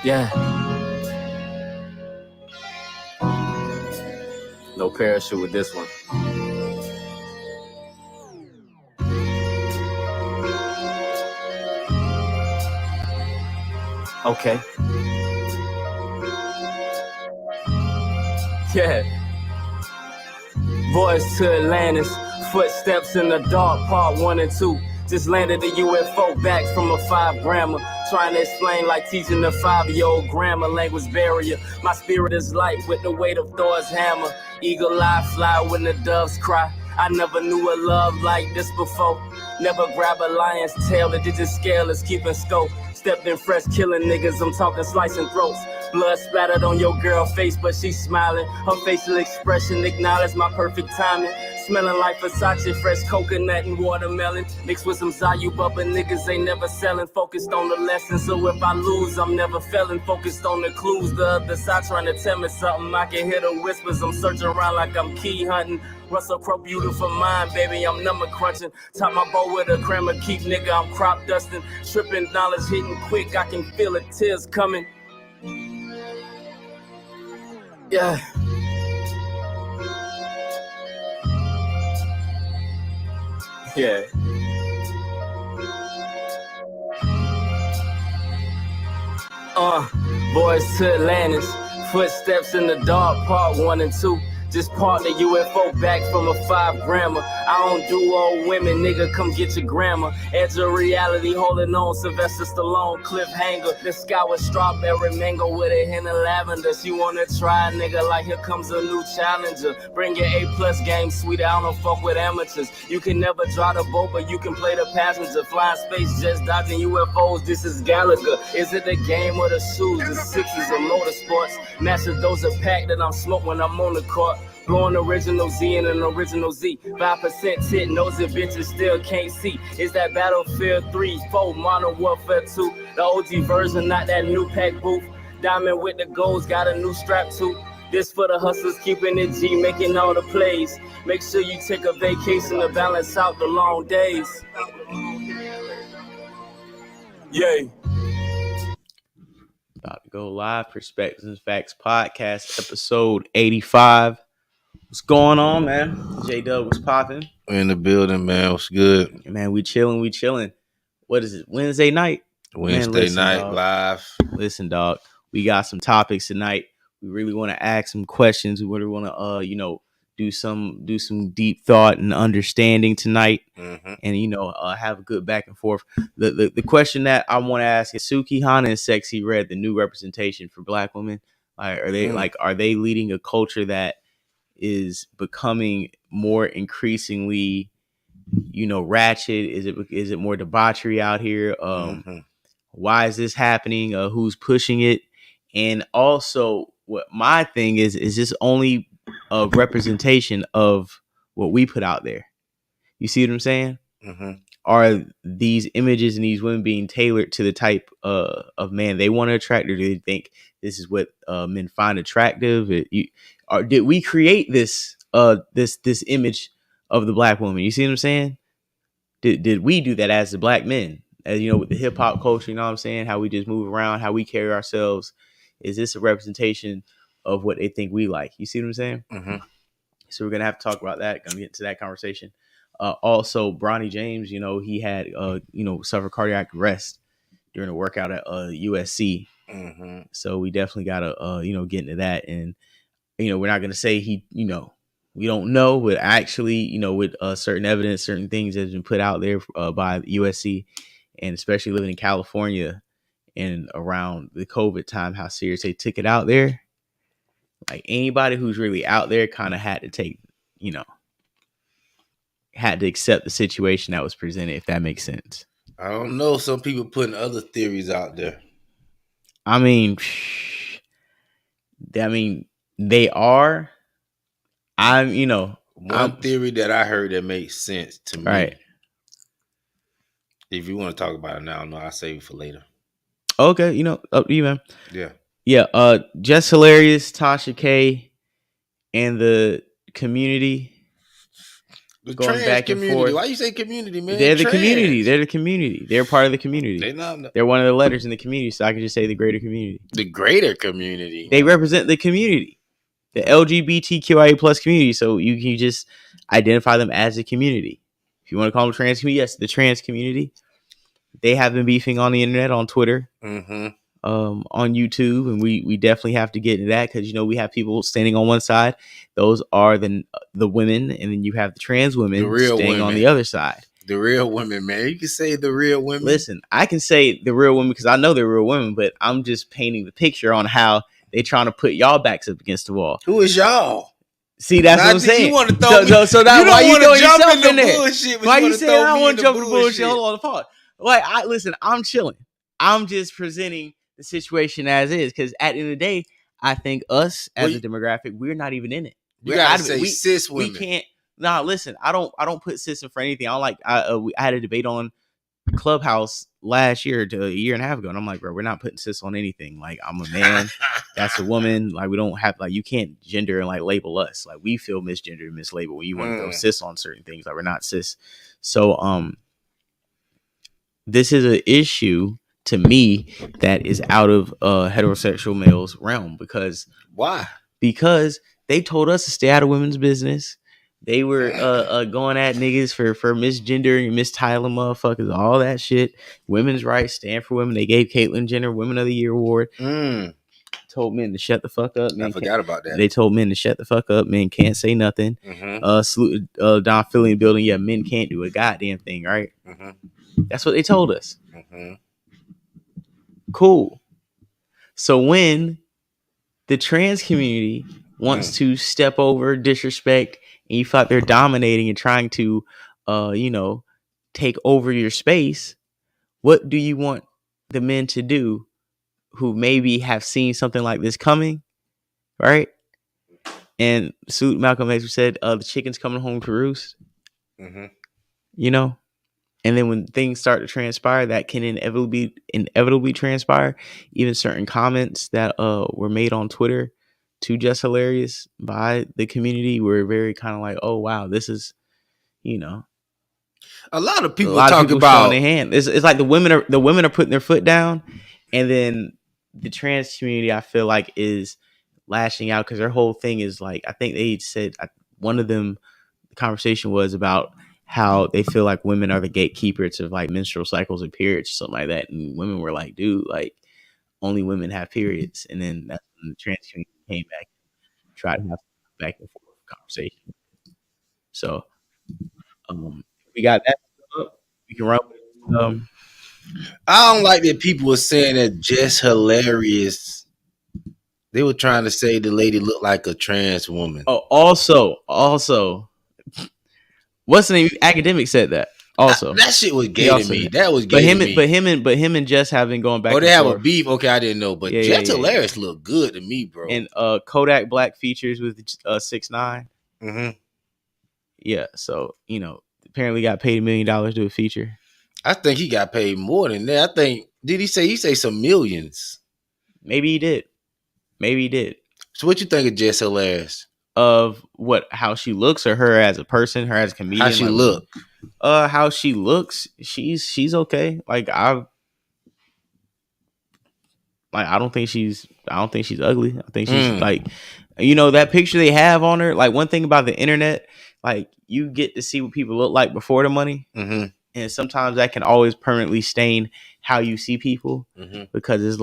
Yeah. No parachute with this one. Okay. Yeah. Voice to Atlantis. Footsteps in the dark, part 1 and 2. Just landed a UFO back from a 5-grammer. Trying to explain like teaching a 5-year-old grammar language barrier. My spirit is light with the weight of Thor's hammer. Eagle eye fly when the doves cry. I never knew a love like this before. Never grab a lion's tail, the digit scale is keeping scope. Stepped in fresh, killing niggas, I'm talking slicing throats. Blood splattered on your girl face, but she's smiling. Her facial expression acknowledged my perfect timing. Smelling like Versace, fresh coconut and watermelon. Mixed with some Zayu, but niggas ain't never selling. Focused on the lesson, so if I lose, I'm never failing. Focused on the clues, the other side trying to tell me something. I can hear the whispers, I'm searching around like I'm key hunting. Russell Crowe, beautiful mind, baby, I'm number crunching. Top my bow with a crammer, keep nigga, I'm crop dusting. Tripping, knowledge hitting quick, I can feel it, tears coming. Yeah. Yeah. Boys to Atlantis. Footsteps in the dark, part 1 and 2. Just parked the UFO back from a 5-grammer. I don't do old women, nigga, come get your grandma. Edge of reality, holding on, Sylvester Stallone, cliffhanger. The sky was strawberry mango with a hint of lavender. She wanna try, nigga, like here comes a new challenger. Bring your A+ game, sweetie, I don't fuck with amateurs. You can never drive the boat, but you can play the passenger. Flying space jets, dodging UFOs, this is Gallagher. Is it the game or the shoes? The sixes or motorsports? Master dose of pack that I'm smoking when I'm on the court. Blowing original Z and an original Z. 5% tit, nosy bitches still can't see. Is that Battlefield 3, 4, Modern Warfare 2? The OG version, not that new pack booth. Diamond with the goals, got a new strap too. This for the hustlers, keeping it G, making all the plays. Make sure you take a vacation to balance out the long days. Yay. About to go live. Perspectives and Facts Podcast, episode 85. What's going on, man? J-Dub was popping. We're in the building, man. What's good? Man, we chilling. What is it? Wednesday night? Wednesday night, dog. live. Listen, dog. We got some topics tonight. We really want to ask some questions. We really want to, do some deep thought and understanding tonight, and have a good back and forth. The question that I want to ask is: Sukihana and Sexy Red, the new representation for Black women, are they leading a culture that is becoming more increasingly, ratchet? Is it more debauchery out here? Why is this happening? Who's pushing it? And also, what my thing is this only a representation of what we put out there? You see what I'm saying? Are these images and these women being tailored to the type of man they want to attract, or do they think this is what men find attractive? Did we create this image of the Black woman? You see what I'm saying? Did we do that as the Black men? As with the hip hop culture, you know what I'm saying? How we just move around, how we carry ourselves. Is this a representation of what they think we like? You see what I'm saying? So we're gonna have to talk about that. Gonna get into that conversation. Also, Bronny James, he had suffered cardiac arrest during a workout at USC. So we definitely gotta get into that. And we're not gonna say he we don't know, but actually with certain evidence, certain things that have been put out there by USC, and especially living in California and around the COVID time, how serious they took it out there. Like, anybody who's really out there kind of had to take, had to accept the situation that was presented, if that makes sense. I don't know. Some people putting other theories out there. I mean, they are. One theory that I heard that makes sense to me. Right. If you want to talk about it now, no, I'll save it for later. Okay, up to you, man. Yeah. Jess Hilarious, Tasha K, and the community The going trans back and community. forth. Why you say community, man? They're the Trans. community. They're the community. They're part of the community. They're one of the letters in the community, so I can just say the greater community. The greater community. They represent the community, the LGBTQIA plus community. So you can just identify them as a community. If you want to call them trans community, yes, the trans community. They have been beefing on the internet, on Twitter, on YouTube, and we definitely have to get into that because we have people standing on one side. Those are the women, and then you have the trans women standing on the other side. The real women, man. You can say the real women. Listen, I can say the real women because I know they're real women, but I'm just painting the picture on how they trying to put y'all backs up against the wall. Who is y'all? See, that's what I'm saying. You want to throw me? So that why you throwing yourself in there? Bullshit, why you saying I don't want to jump in the bullshit? Hold on, pause. Like, listen, I'm chilling. I'm just presenting the situation as is because at the end of the day, I think us as a demographic, we're not even in it. You gotta say cis women. We can't. Nah, listen, I don't put cis in for anything. I had a debate on Clubhouse last year to a year and a half ago, and I'm like, bro, we're not putting cis on anything. Like, I'm a man, that's a woman. Like, we don't have you can't gender and label us. Like, we feel misgendered and mislabeled when you want to go cis on certain things. Like, we're not cis. So this is an issue to me that is out of heterosexual males' realm because why? Because they told us to stay out of women's business. They were going at niggas for misgendering and mistyling motherfuckers, all that shit. Women's rights stand for women. They gave Caitlyn Jenner Women of the Year award. Told men to shut the fuck up. Men I forgot about that. They told men to shut the fuck up. Men can't say nothing. Salute Don Philly building. Yeah, men can't do a goddamn thing, right? That's what they told us. Cool. So when the trans community wants to step over, disrespect, and you feel like they're dominating and trying to, take over your space, what do you want the men to do who maybe have seen something like this coming, right? And Malcolm X said, the chicken's coming home to roost, And then when things start to transpire, that can inevitably transpire. Even certain comments that were made on Twitter to Just Hilarious by the community were very kind of like, oh wow, this is, a lot of people talk about showing their hand. It's like the women are putting their foot down, and then the trans community, I feel like, is lashing out because their whole thing is like, I think they said one of them, the conversation was about how they feel like women are the gatekeepers of menstrual cycles and periods, or something like that. And women were like, dude, only women have periods. And then that's when the trans community came back and tried to have back and forth conversation. So we got that up. We can run with I don't like that people were saying that Jess Hilarious. They were trying to say the lady looked like a trans woman. Oh, also, what's the name? Academic said that. Also, that shit was gay to me. That was gay to me. But him and Jess have been going back. Oh, they have a beef. Okay, I didn't know. But Jess Hilarious looked good to me, bro. And Kodak Black Features with 6ix9ine. Yeah, so apparently got paid $1 million to do a feature. I think he got paid more than that. I think he say some millions? Maybe he did. So what you think of Jess Hilarious? Of what? How she looks, or her as a person, her as a comedian? How she look? How she looks, she's okay. I don't think she's ugly. I think she's that picture they have on her. One thing about the internet, you get to see what people look like before the money. And sometimes that can always permanently stain how you see people, because it's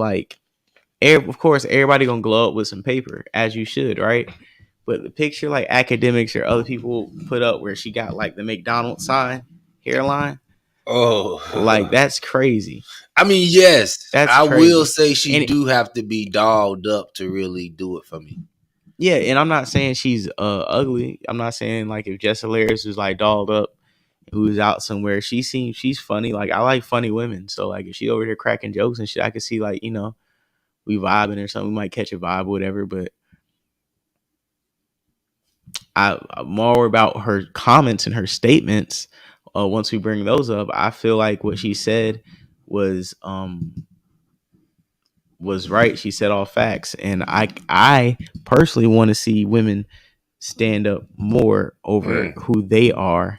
of course, everybody gonna glow up with some paper, as you should, right? But the picture academics or other people put up where she got the McDonald's sign hairline, that's crazy. I mean, yes, I crazy. will say she do have to be dolled up to really do it for me. Yeah, and I'm not saying she's ugly. I'm not saying if Jess Hilarious was dolled up, who's out somewhere, she's funny. I like funny women. So if she over here cracking jokes and shit, I could see we vibing or something. We might catch a vibe or whatever. But I'm more about her comments and her statements. Once we bring those up, I feel like what she said was right. She said all facts, and I personally want to see women stand up more over who they are.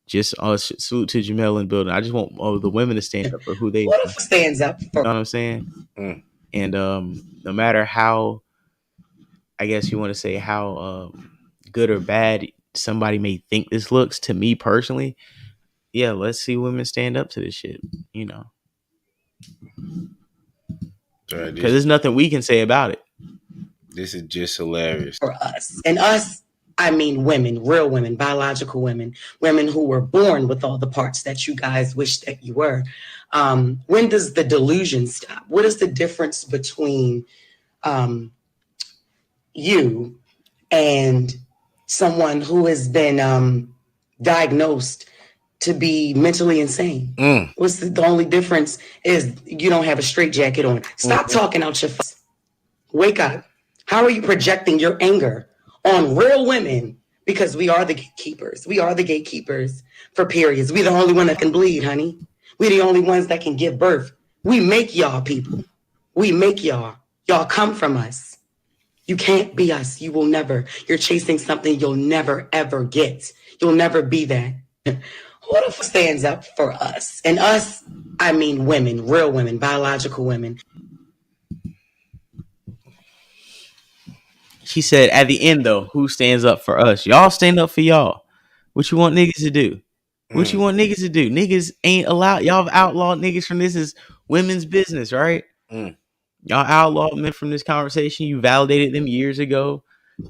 Just salute to Jamel and building. I just want the women to stand up for who they are. Stands up for, you know what I'm saying? And no matter how, I guess you want to say how good or bad somebody may think this looks, to me personally, yeah, let's see women stand up to this shit, you know. Because there's nothing we can say about it. This is just hilarious. For us. And us, I mean women, real women, biological women, women who were born with all the parts that you guys wish that you were. When does the delusion stop? What is the difference between you and someone who has been diagnosed to be mentally insane? What's the only difference is you don't have a straitjacket on. Stop talking out your face. Wake up. How are you projecting your anger on real women? Because we are the gatekeepers. We are the gatekeepers for periods. We're the only one that can bleed, honey. We're the only ones that can give birth. We make y'all people. We make y'all. Y'all come from us. You can't be us. You will never. You're chasing something you'll never, ever get. You'll never be that. Who the fuck stands up for us? And us, I mean women, real women, biological women. She said at the end though, who stands up for us? Y'all stand up for y'all. What you want niggas to do? What you want niggas to do? Niggas ain't allowed. Y'all have outlawed niggas from this is women's business, right? Y'all outlawed men from this conversation. You validated them years ago.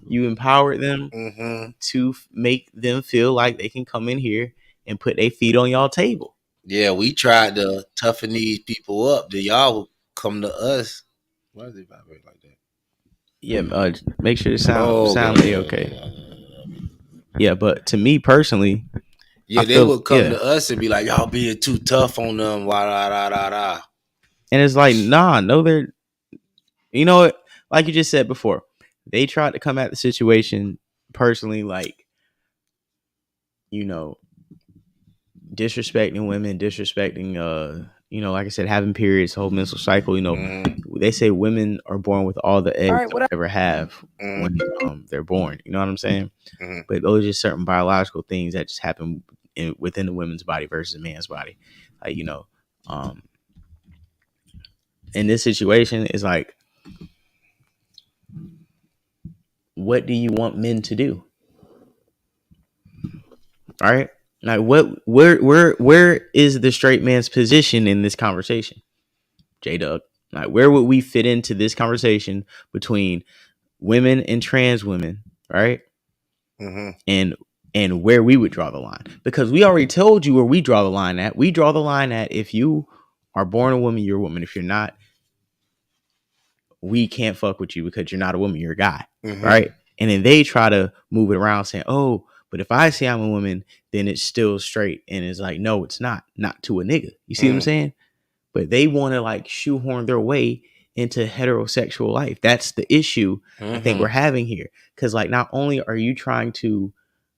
You empowered them to make them feel like they can come in here and put their feet on y'all table. Yeah, we tried to toughen these people up. Then y'all come to us. Why does it vibrate like that? Yeah, make sure the sound okay. Yeah, but to me personally, they would come to us and be like, y'all being too tough on them. And it's like, nah, no, they're, you know what? Like you just said before, they tried to come at the situation personally, like, you know, disrespecting women, disrespecting, you know, like I said, having periods, whole menstrual cycle. You know, they say women are born with all the eggs they'll ever have when they're born. You know what I'm saying? But those are just certain biological things that just happen within the women's body versus a man's body. Like, you know, in this situation, it's like, what do you want men to do? All right. Like where is the straight man's position in this conversation? J-Dub. Like, where would we fit into this conversation between women and trans women, right? And where we would draw the line? Because we already told you where we draw the line at. We draw the line at if you are born a woman, you're a woman. If you're not, we can't fuck with you because you're not a woman, you're a guy, right? And then they try to move it around saying, oh, but if I say I'm a woman, then it's still straight. And it's like, no, it's not to a nigga. You see what I'm saying? But they want to like shoehorn their way into heterosexual life. That's the issue I think we're having here. Because like, not only are you trying to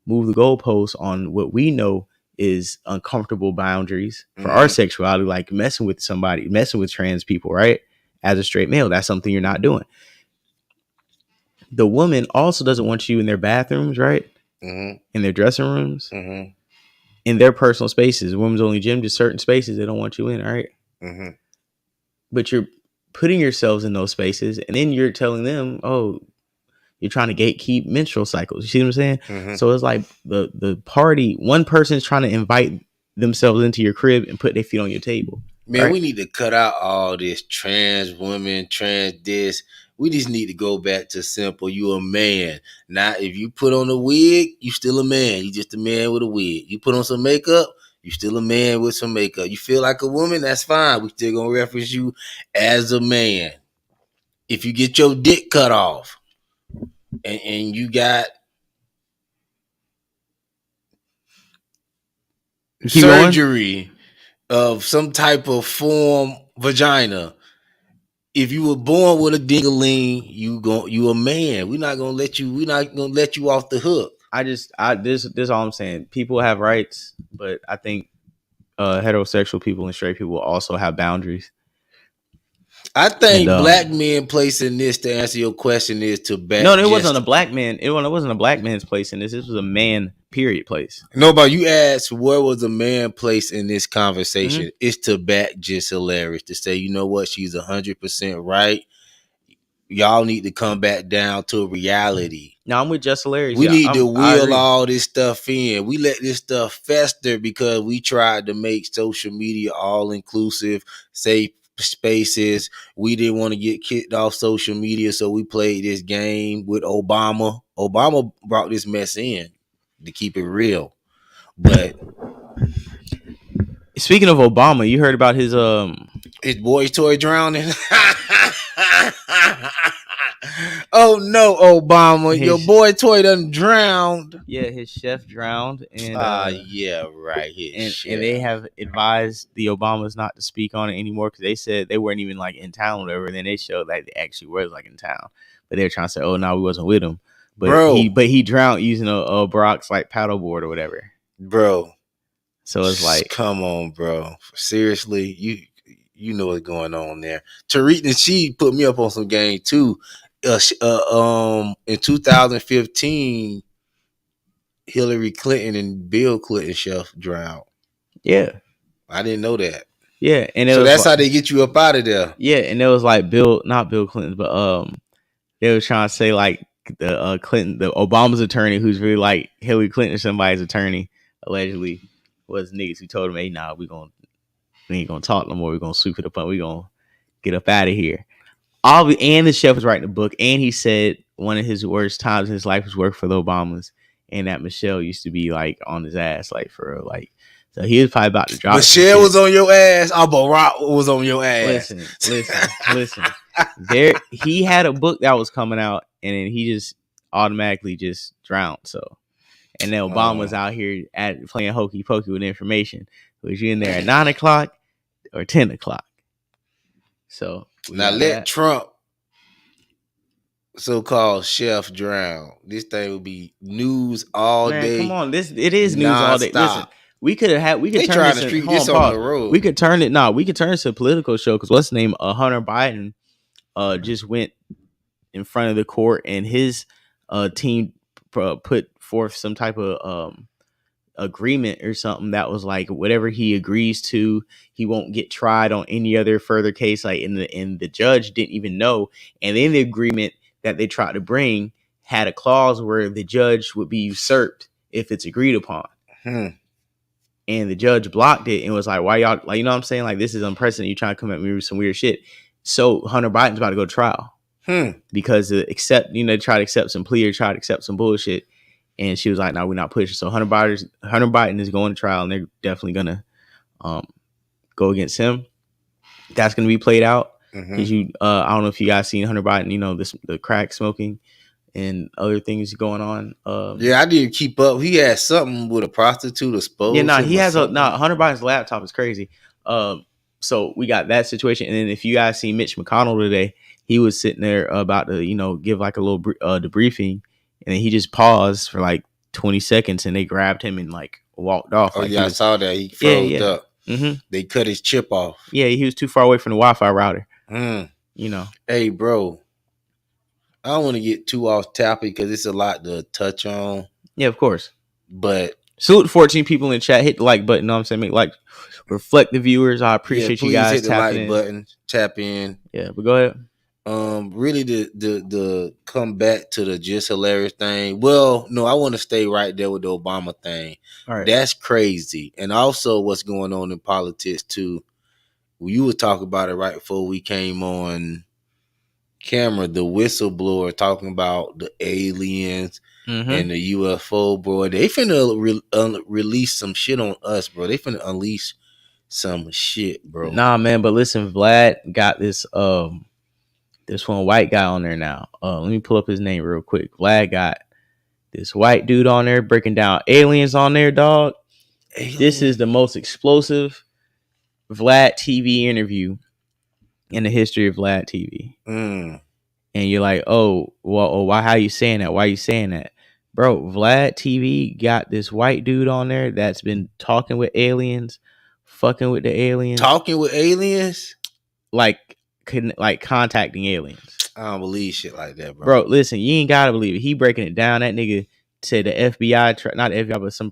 move the goalposts on what we know is uncomfortable boundaries for our sexuality, like messing with somebody, messing with trans people, right? As a straight male, that's something you're not doing. The woman also doesn't want you in their bathrooms, right? In their dressing rooms, in their personal spaces. Women's only gym, just certain spaces they don't want you in, right? But you're putting yourselves in those spaces, and then you're telling them, oh, you're trying to gatekeep menstrual cycles. You see what I'm saying? So it's like the party, one person's trying to invite themselves into your crib and put their feet on your table. Man, right? We need to cut out all this trans women, trans this. We just need to go back to simple. You a man. Now, if you put on a wig, you still a man. You just a man with a wig. You put on some makeup, you still a man with some makeup. You feel like a woman, that's fine. We still gonna reference you as a man. If you get your dick cut off and you got surgery of some type of form vagina, if you were born with a dingaling, you a man. We're not gonna let you off the hook. This all I'm saying. People have rights, but I think heterosexual people and straight people also have boundaries. I think black men placing this, to answer your question, is to back. No, it wasn't a black man. It wasn't a black man's place in this. This was a man, period, place. No, but you asked where was a man place in this conversation. Mm-hmm. It's to back Just Hilarious, to say, you know what, she's 100% right. Y'all need to come back down to reality. No, I'm with Just Hilarious. We need to wheel all this stuff in. We let this stuff fester because we tried to make social media all inclusive, safe spaces. We didn't want to get kicked off social media, so we played this game with Obama. Obama brought this mess in, to keep it real. But speaking of Obama, you heard about his boy toy drowning? Oh no, Obama, your boy toy done drowned. Yeah, his chef drowned. And yeah, right. And they have advised the Obamas not to speak on it anymore because they said they weren't even like in town or whatever. And then they showed that they actually was like in town, but they're trying to say, "Oh no, we wasn't with him." But he drowned using a Brock's like paddleboard or whatever, bro. So it's like, come on, bro. Seriously, you know what's going on there. Tariq and Nasheed put me up on some game too. In 2015, Hillary Clinton and Bill Clinton chef drowned. Yeah, I didn't know that. Yeah, and so that's like, how they get you up out of there. Yeah, and it was like not Bill Clinton, but they were trying to say like the Obama's attorney, who's really like Hillary Clinton or somebody's attorney, allegedly was niggas who told him, "Hey, nah, we ain't gonna talk no more. We're gonna sweep it up. We're gonna get up out of here." And the chef was writing a book, and he said one of his worst times in his life was work for the Obamas, and that Michelle used to be like on his ass, like for real, like. So he was probably about to drop. Michelle was on your ass. Barack was on your ass. Listen. He had a book that was coming out, and then he just automatically just drowned. So, and then Obama was out here playing hokey pokey with information. Was you in there at 9:00 or 10:00? So now let Trump, so-called chef, drown. This thing will be news all day. Come on, it is news all day. Listen, we could turn this on the road. We could turn it to a political show because what's the name? Hunter Biden just went in front of the court, and his team put forth some type of agreement or something that was like whatever he agrees to, he won't get tried on any other further case. Like, and the judge didn't even know. And then the agreement that they tried to bring had a clause where the judge would be usurped if it's agreed upon. And the judge blocked it and was like, "Why y'all, like, you know what I'm saying? Like, this is unprecedented. You trying to come at me with some weird shit." So Hunter Biden's about to go to trial because they try to accept some plea or try to accept some bullshit. And she was like, "No, we're not pushing." So Hunter Biden is going to trial, and they're definitely gonna go against him. That's gonna be played out because I don't know if you guys seen Hunter Biden. The crack smoking and other things going on. Yeah, I didn't keep up. He had something with a prostitute exposed. Yeah, he has Hunter Biden's laptop is crazy. So we got that situation, and then if you guys see Mitch McConnell today, he was sitting there about to give like a little debriefing. And then he just paused for like 20 seconds, and they grabbed him and like walked off. Oh, like I saw that. He froze up. They cut his chip off. Yeah, he was too far away from the Wi-Fi router. Hey, bro, I don't want to get too off topic because it's a lot to touch on. Yeah, of course. But salute 14 people in chat. Hit the like button. Know what I'm saying? Like reflect the viewers. I appreciate you guys. Hit the like button. Tap in. Yeah, but go ahead. Really the come back to the Just Hilarious thing. Well, no, I want to stay right there with the Obama thing. All right. That's crazy. And also what's going on in politics too. You were talking about it right before we came on camera, the whistleblower talking about the aliens and the UFO, bro. They finna release some shit on us, bro. They finna unleash some shit, bro. Nah, man, but listen, Vlad got this one white guy on there now. Let me pull up his name real quick. Vlad got this white dude on there breaking down aliens on there, dog. This is the most explosive Vlad TV interview in the history of Vlad TV. And you're like, oh, well, why? How you saying that? Why are you saying that? Bro, Vlad TV got this white dude on there that's been talking with aliens, fucking with the aliens. Talking with aliens? Like, contacting aliens. I don't believe shit like that, Bro, listen, you ain't gotta believe it. He breaking it down. That nigga said the FBI, not the FBI, but some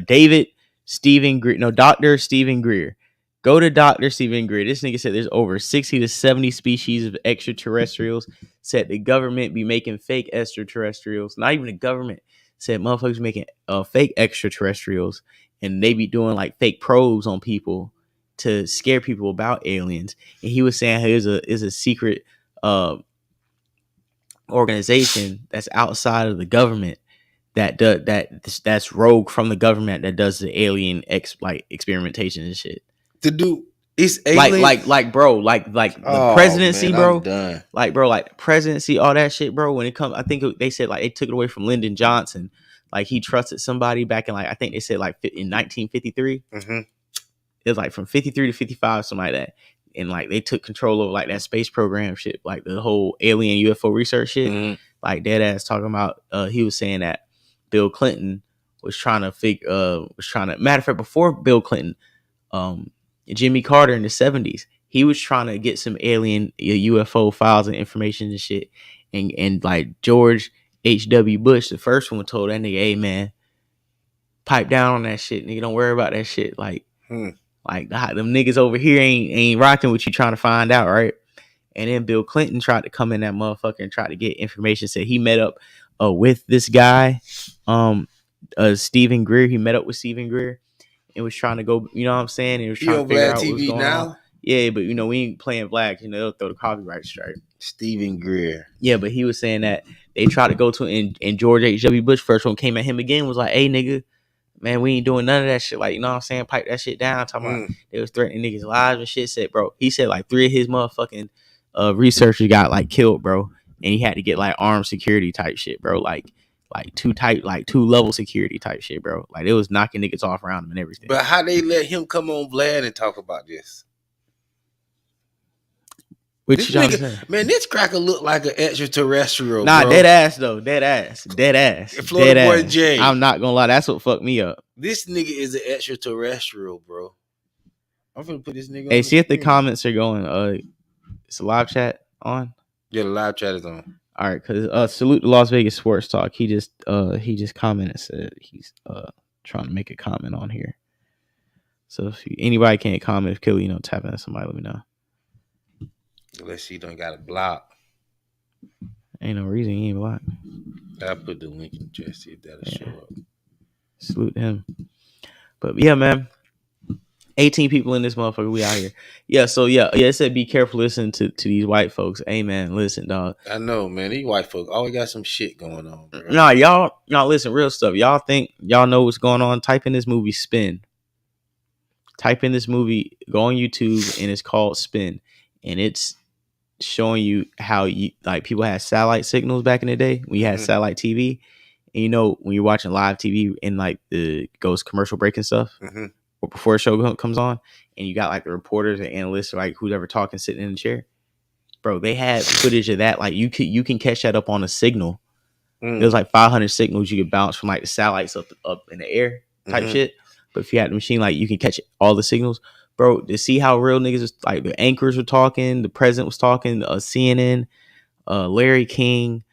David Stephen Greer, no, Dr. Stephen Greer. Go to Dr. Stephen Greer. This nigga said there's over 60 to 70 species of extraterrestrials. Said the government be making fake extraterrestrials. Not even the government. Said motherfuckers making fake extraterrestrials, and they be doing like fake probes on people to scare people about aliens. And he was saying there's a secret organization that's outside of the government that's rogue from the government that does the alien experimentation and shit. To do it's alien, like bro, like the presidency, man, bro. I'm done. Like bro, like presidency, all that shit, bro. When it comes, I think they said like they took it away from Lyndon Johnson. Like he trusted somebody back in like I think they said like in 1953. Mm-hmm. It was like from 53 to 55, something like that. And like they took control of like that space program shit, like the whole alien UFO research shit. Mm-hmm. Like dead ass talking about. He was saying that Bill Clinton was trying to matter of fact, before Bill Clinton, Jimmy Carter in the 70s, he was trying to get some alien UFO files and information and shit. And like George H.W. Bush, the first one, told that nigga, hey man, pipe down on that shit, nigga. Don't worry about that shit. Like, like them niggas over here ain't rocking with you trying to find out, right? And then Bill Clinton tried to come in that motherfucker and try to get information. Said he met up with this guy, Stephen Greer. He met up with Stephen Greer and was trying to go, you know what I'm saying? And he was trying to figure out what was going on. Yeah, but you know, we ain't playing black, you know, they'll throw the copyright strike. Stephen Greer. Yeah, but he was saying that they tried to go to and George H.W. Bush first one came at him again, was like, hey nigga, man, we ain't doing none of that shit. Like, you know what I'm saying? Pipe that shit down. Talking about they was threatening niggas' lives and shit. Said, bro, he said like 3 of his motherfucking researchers got like killed, bro. And he had to get like armed security type shit, bro. Like 2 level security type shit, bro. Like it was knocking niggas off around him and everything. But how they let him come on Vlad and talk about this? This nigga, man, this cracker look like an extraterrestrial. Nah, bro. Dead ass though. Dead ass. Florida dead boy ass. Jay. I'm not gonna lie, that's what fucked me up. This nigga is an extraterrestrial, bro. I'm gonna put this nigga. Hey, see if the comments are going. It's a live chat on. Yeah, the live chat is on. All right, cause salute to Las Vegas Sports Talk. He just commented, said he's trying to make a comment on here. So if anybody can't comment, if Kill, you know, tap in somebody, let me know. Unless he done got it blocked. Ain't no reason he ain't blocked. I'll put the link in Jess, see if that'll show up. Salute him. But yeah, man. 18 people in this motherfucker. We out here. Yeah, so yeah, it said be careful listening to these white folks. Hey man, listen, dog. I know, man. These white folks always got some shit going on, bro. Nah, y'all listen, real stuff. Y'all think y'all know what's going on? Type in this movie Spin. Type in this movie, go on YouTube, and it's called Spin. And it's showing you how you like people had satellite signals back in the day when you had satellite TV. And you know, when you're watching live TV and like the goes commercial break and stuff, or before a show comes on, and you got like the reporters and analysts, or like who's ever talking sitting in the chair, bro, they had footage of that. Like you can catch that up on a signal. There's like 500 signals you could bounce from like the satellites up in the air type shit. But if you had the machine, like you can catch all the signals, bro. To see how real niggas was, like the anchors were talking, the president was talking, CNN, Larry King.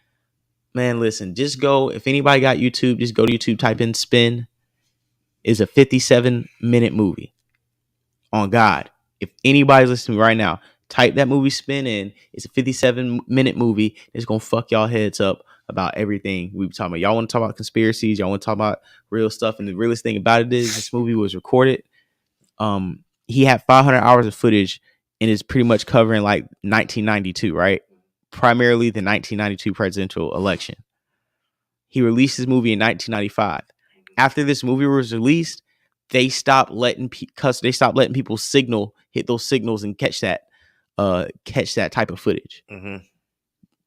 Man, listen, just go. If anybody got YouTube, just go to YouTube, type in Spin. It's a 57-minute movie. On God. If anybody's listening right now, type that movie Spin in. It's a 57-minute movie. It's going to fuck y'all heads up about everything we were talking about. Y'all want to talk about conspiracies. Y'all want to talk about real stuff. And the realest thing about it is this movie was recorded. He had 500 hours of footage and is pretty much covering like 1992, right? Primarily the 1992 presidential election. He released his movie in 1995. After this movie was released, they stopped letting people hit those signals and catch that type of footage.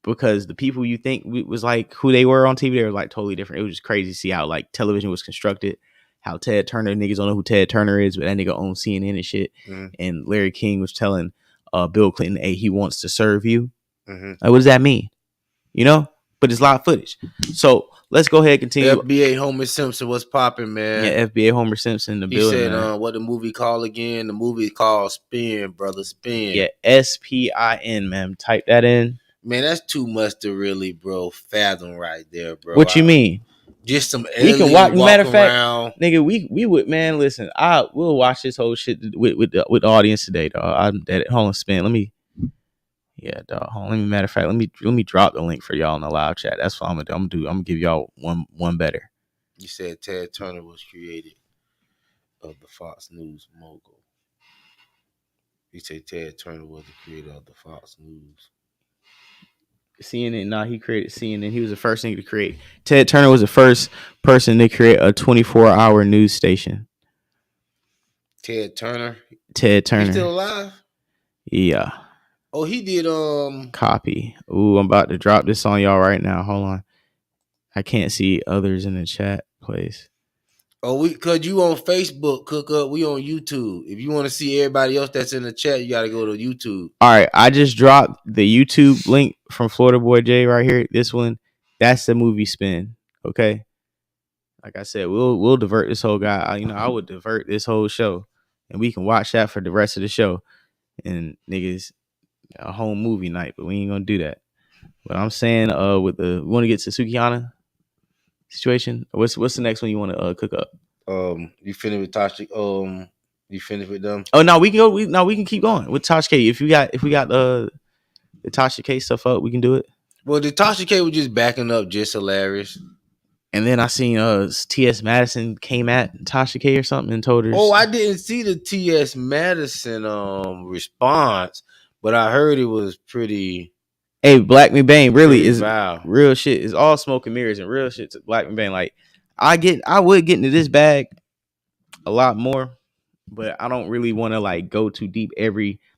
Because the people you think was like who they were on TV, they were like totally different. It was just crazy to see how like television was constructed. How Ted Turner, niggas don't know who Ted Turner is, but that nigga owns CNN and shit. And Larry King was telling Bill Clinton, hey, he wants to serve you. Like, what does that mean? You know? But it's live footage. So let's go ahead and continue. FBA Homer Simpson, what's popping, man? Yeah, FBA Homer Simpson in the building. He said, man. what the movie called again? The movie called Spin, brother, Spin. Yeah, SPIN, man. Type that in. Man, that's too much to really, bro, fathom right there, bro. What you mean? Just some we can walk. Matter of fact, around. Nigga, we would, man. Listen, we'll watch this whole shit with the audience today, dog. I'm dead. Hold on, Spin. Let me. Yeah, dog. Hold on. Let me. Matter of fact, let me drop the link for y'all in the live chat. That's what I'm gonna do. I'm gonna give y'all one better. You said Ted Turner was created of the Fox News mogul. He said Ted Turner was the creator of the Fox News. CNN, he created CNN. He was the first thing to create. Ted Turner was the first person to create a 24-hour news station. Ted Turner? Ted Turner. He's still alive? Yeah. Oh, he did copy. Ooh, I'm about to drop this on y'all right now. Hold on. I can't see others in the chat, please. Oh, cause you on Facebook, Cook Up. We on YouTube. If you want to see everybody else that's in the chat, you gotta go to YouTube. All right, I just dropped the YouTube link from Florida Boy J right here. This one, that's the movie Spin. Okay, like I said, we'll divert this whole guy. I would divert this whole show, and we can watch that for the rest of the show. And niggas, a whole movie night, but we ain't gonna do that. But I'm saying, we want to get to Sukihana situation. What's the next one you want to cook up? You finished with Tasha? You finished with them? Oh no, we can go. We can keep going with Tasha K. If we got the Tasha K stuff up, we can do it. Well, the Tasha K was just backing up, just hilarious. And then I seen T.S. Madison came at Tasha K or something and told her. Oh, I didn't see the T.S. Madison response, but I heard it was pretty. Hey, Black McBain really is vile. Real shit. It's all smoke and mirrors and real shit to Black McBain. Like I would get into this bag a lot more, but I don't really want to like go too deep I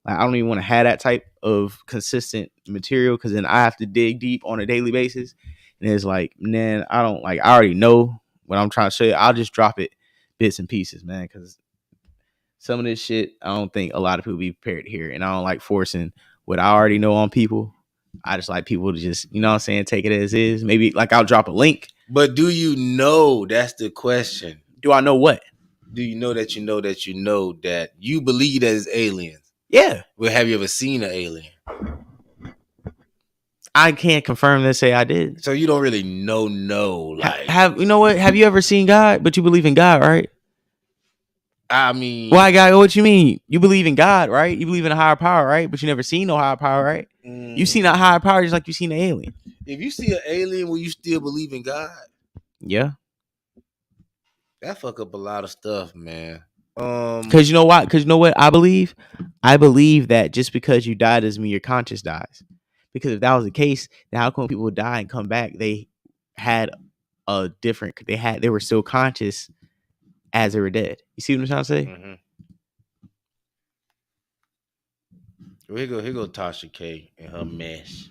don't even want to have that type of consistent material because then I have to dig deep on a daily basis. And it's like, man, I already know what I'm trying to show you. I'll just drop it bits and pieces, man, because some of this shit, I don't think a lot of people be prepared to hear. And I don't like forcing what I already know on people. I just like people to just, you know what I'm saying, take it as is. Maybe like I'll drop a link. But do you know? That's the question. Do I know what? Do you know that you know that you know that you believe that it's aliens? Yeah. Well, have you ever seen an alien? I can't confirm that. Say I did. So you don't really know. Like, have you know what? Have you ever seen God? But you believe in God, right? I mean, why, God? What you mean? You believe in God, right? You believe in a higher power, right? But you never seen no higher power, right? You seen a higher power just like you seen an alien. If you see an alien, will you still believe in God? Yeah. That fuck up a lot of stuff, man. Because you know what? Because you know what I believe? I believe that just because you die doesn't mean your conscience dies. Because if that was the case, then how come people would die and come back? They had a different. They were still conscious as they were dead. You see what I'm trying to say? Mm-hmm. Well, here go Tasha K and her mess.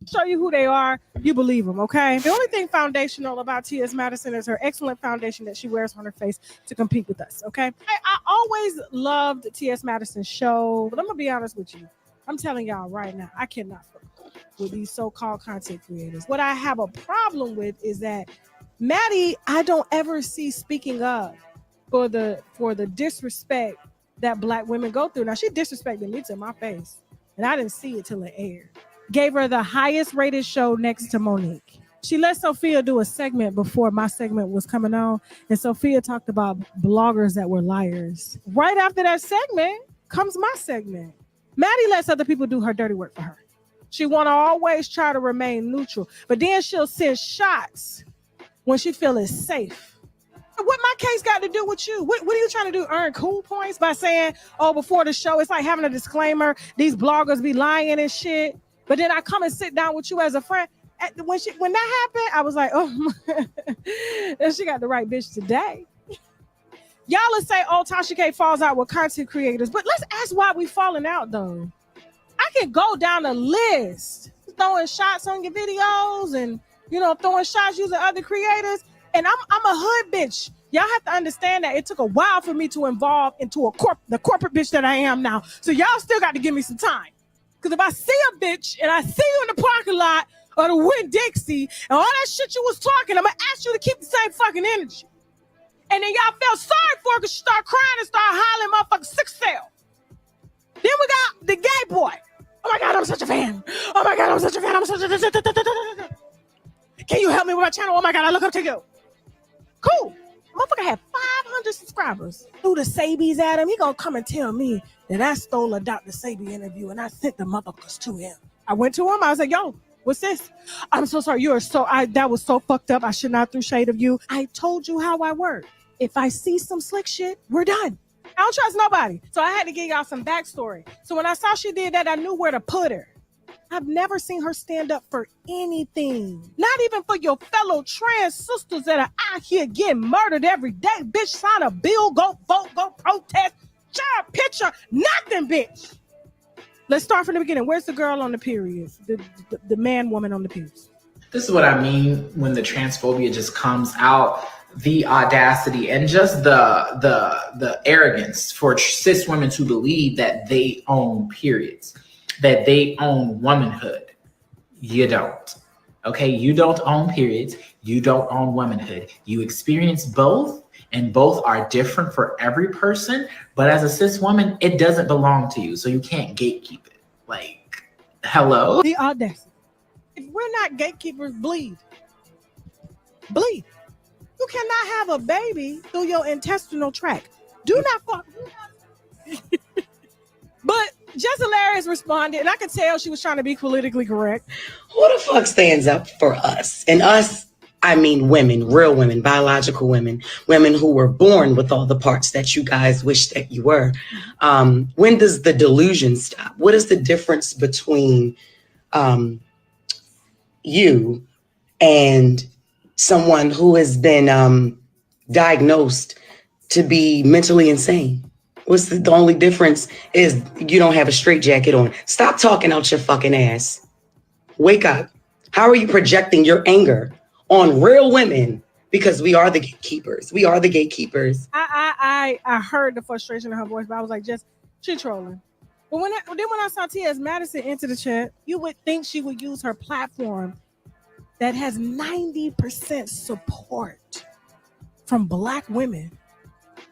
Show you who they are, you believe them, okay? The only thing foundational about T.S. Madison is her excellent foundation that she wears on her face to compete with us, okay? I always loved T.S. Madison's show, but I'm going to be honest with you. I'm telling y'all right now, I cannot fuck with these so-called content creators. What I have a problem with is that Maddie, I don't ever see speaking up for the disrespect that Black women go through. Now, she disrespected me to my face, and I didn't see it till it aired. Gave her the highest rated show next to Monique. She let Sophia do a segment before my segment was coming on, and Sophia talked about bloggers that were liars. Right after that segment comes my segment. Maddie lets other people do her dirty work for her. She want to always try to remain neutral, but then she'll send shots when she feel it's safe. What my case got to do with you? What are you trying to do? Earn cool points by saying, oh, before the show, it's like having a disclaimer. These bloggers be lying and shit. But then I come and sit down with you as a friend. When that happened, I was like, oh, she got the right bitch today. Y'all will say, oh, Tasha K falls out with content creators. But let's ask why we falling out, though. I can go down the list, throwing shots on your videos and, throwing shots using other creators. And I'm a hood bitch. Y'all have to understand that it took a while for me to evolve into the corporate bitch that I am now. So y'all still got to give me some time. Because if I see a bitch and I see you in the parking lot or to win Dixie and all that shit you was talking, I'm gonna ask you to keep the same fucking energy. And then y'all felt sorry for her because she started crying and started hollering motherfucking 6 cell. Then we got the gay boy. Oh my God, I'm such a fan. Oh my God, I'm such a fan. I'm such a... Can you help me with my channel? Oh my God, I look up to you. Cool. Motherfucker had 500 subscribers. Threw the Sabies at him. He gonna come and tell me that I stole a Dr. Sabi interview and I sent the motherfuckers to him. I went to him. I was like, yo, what's this? I'm so sorry. That was so fucked up. I should not throw shade of you. I told you how I work. If I see some slick shit, we're done. I don't trust nobody. So I had to give y'all some backstory. So when I saw she did that, I knew where to put her. I've never seen her stand up for anything. Not even for your fellow trans sisters that are out here getting murdered every day. Bitch, sign a bill, go vote, go protest, share a picture, nothing, bitch. Let's start from the beginning. Where's the girl on the periods? The man, woman on the periods. This is what I mean when the transphobia just comes out. The audacity and just the arrogance for cis women to believe that they own periods, that they own womanhood. You don't. Okay, you don't own periods. You don't own womanhood. You experience both, and both are different for every person. But as a cis woman, it doesn't belong to you, so you can't gatekeep it. Like, hello? The audacity. If we're not gatekeepers, bleed. Bleed. You cannot have a baby through your intestinal tract. Do not fuck. But Jess Hilarious responded, and I could tell she was trying to be politically correct. Who the fuck stands up for us? And us, I mean women, real women, biological women, women who were born with all the parts that you guys wish that you were. When does the delusion stop? What is the difference between you and someone who has been diagnosed to be mentally insane? What's the only difference is you don't have a straitjacket on. Stop talking out your fucking ass. Wake up. How are you projecting your anger on real women? Because we are the gatekeepers. We are the gatekeepers. I heard the frustration in her voice, but I was like, just she trolling. But when I saw T.S. Madison enter the chat, you would think she would use her platform that has 90% support from Black women.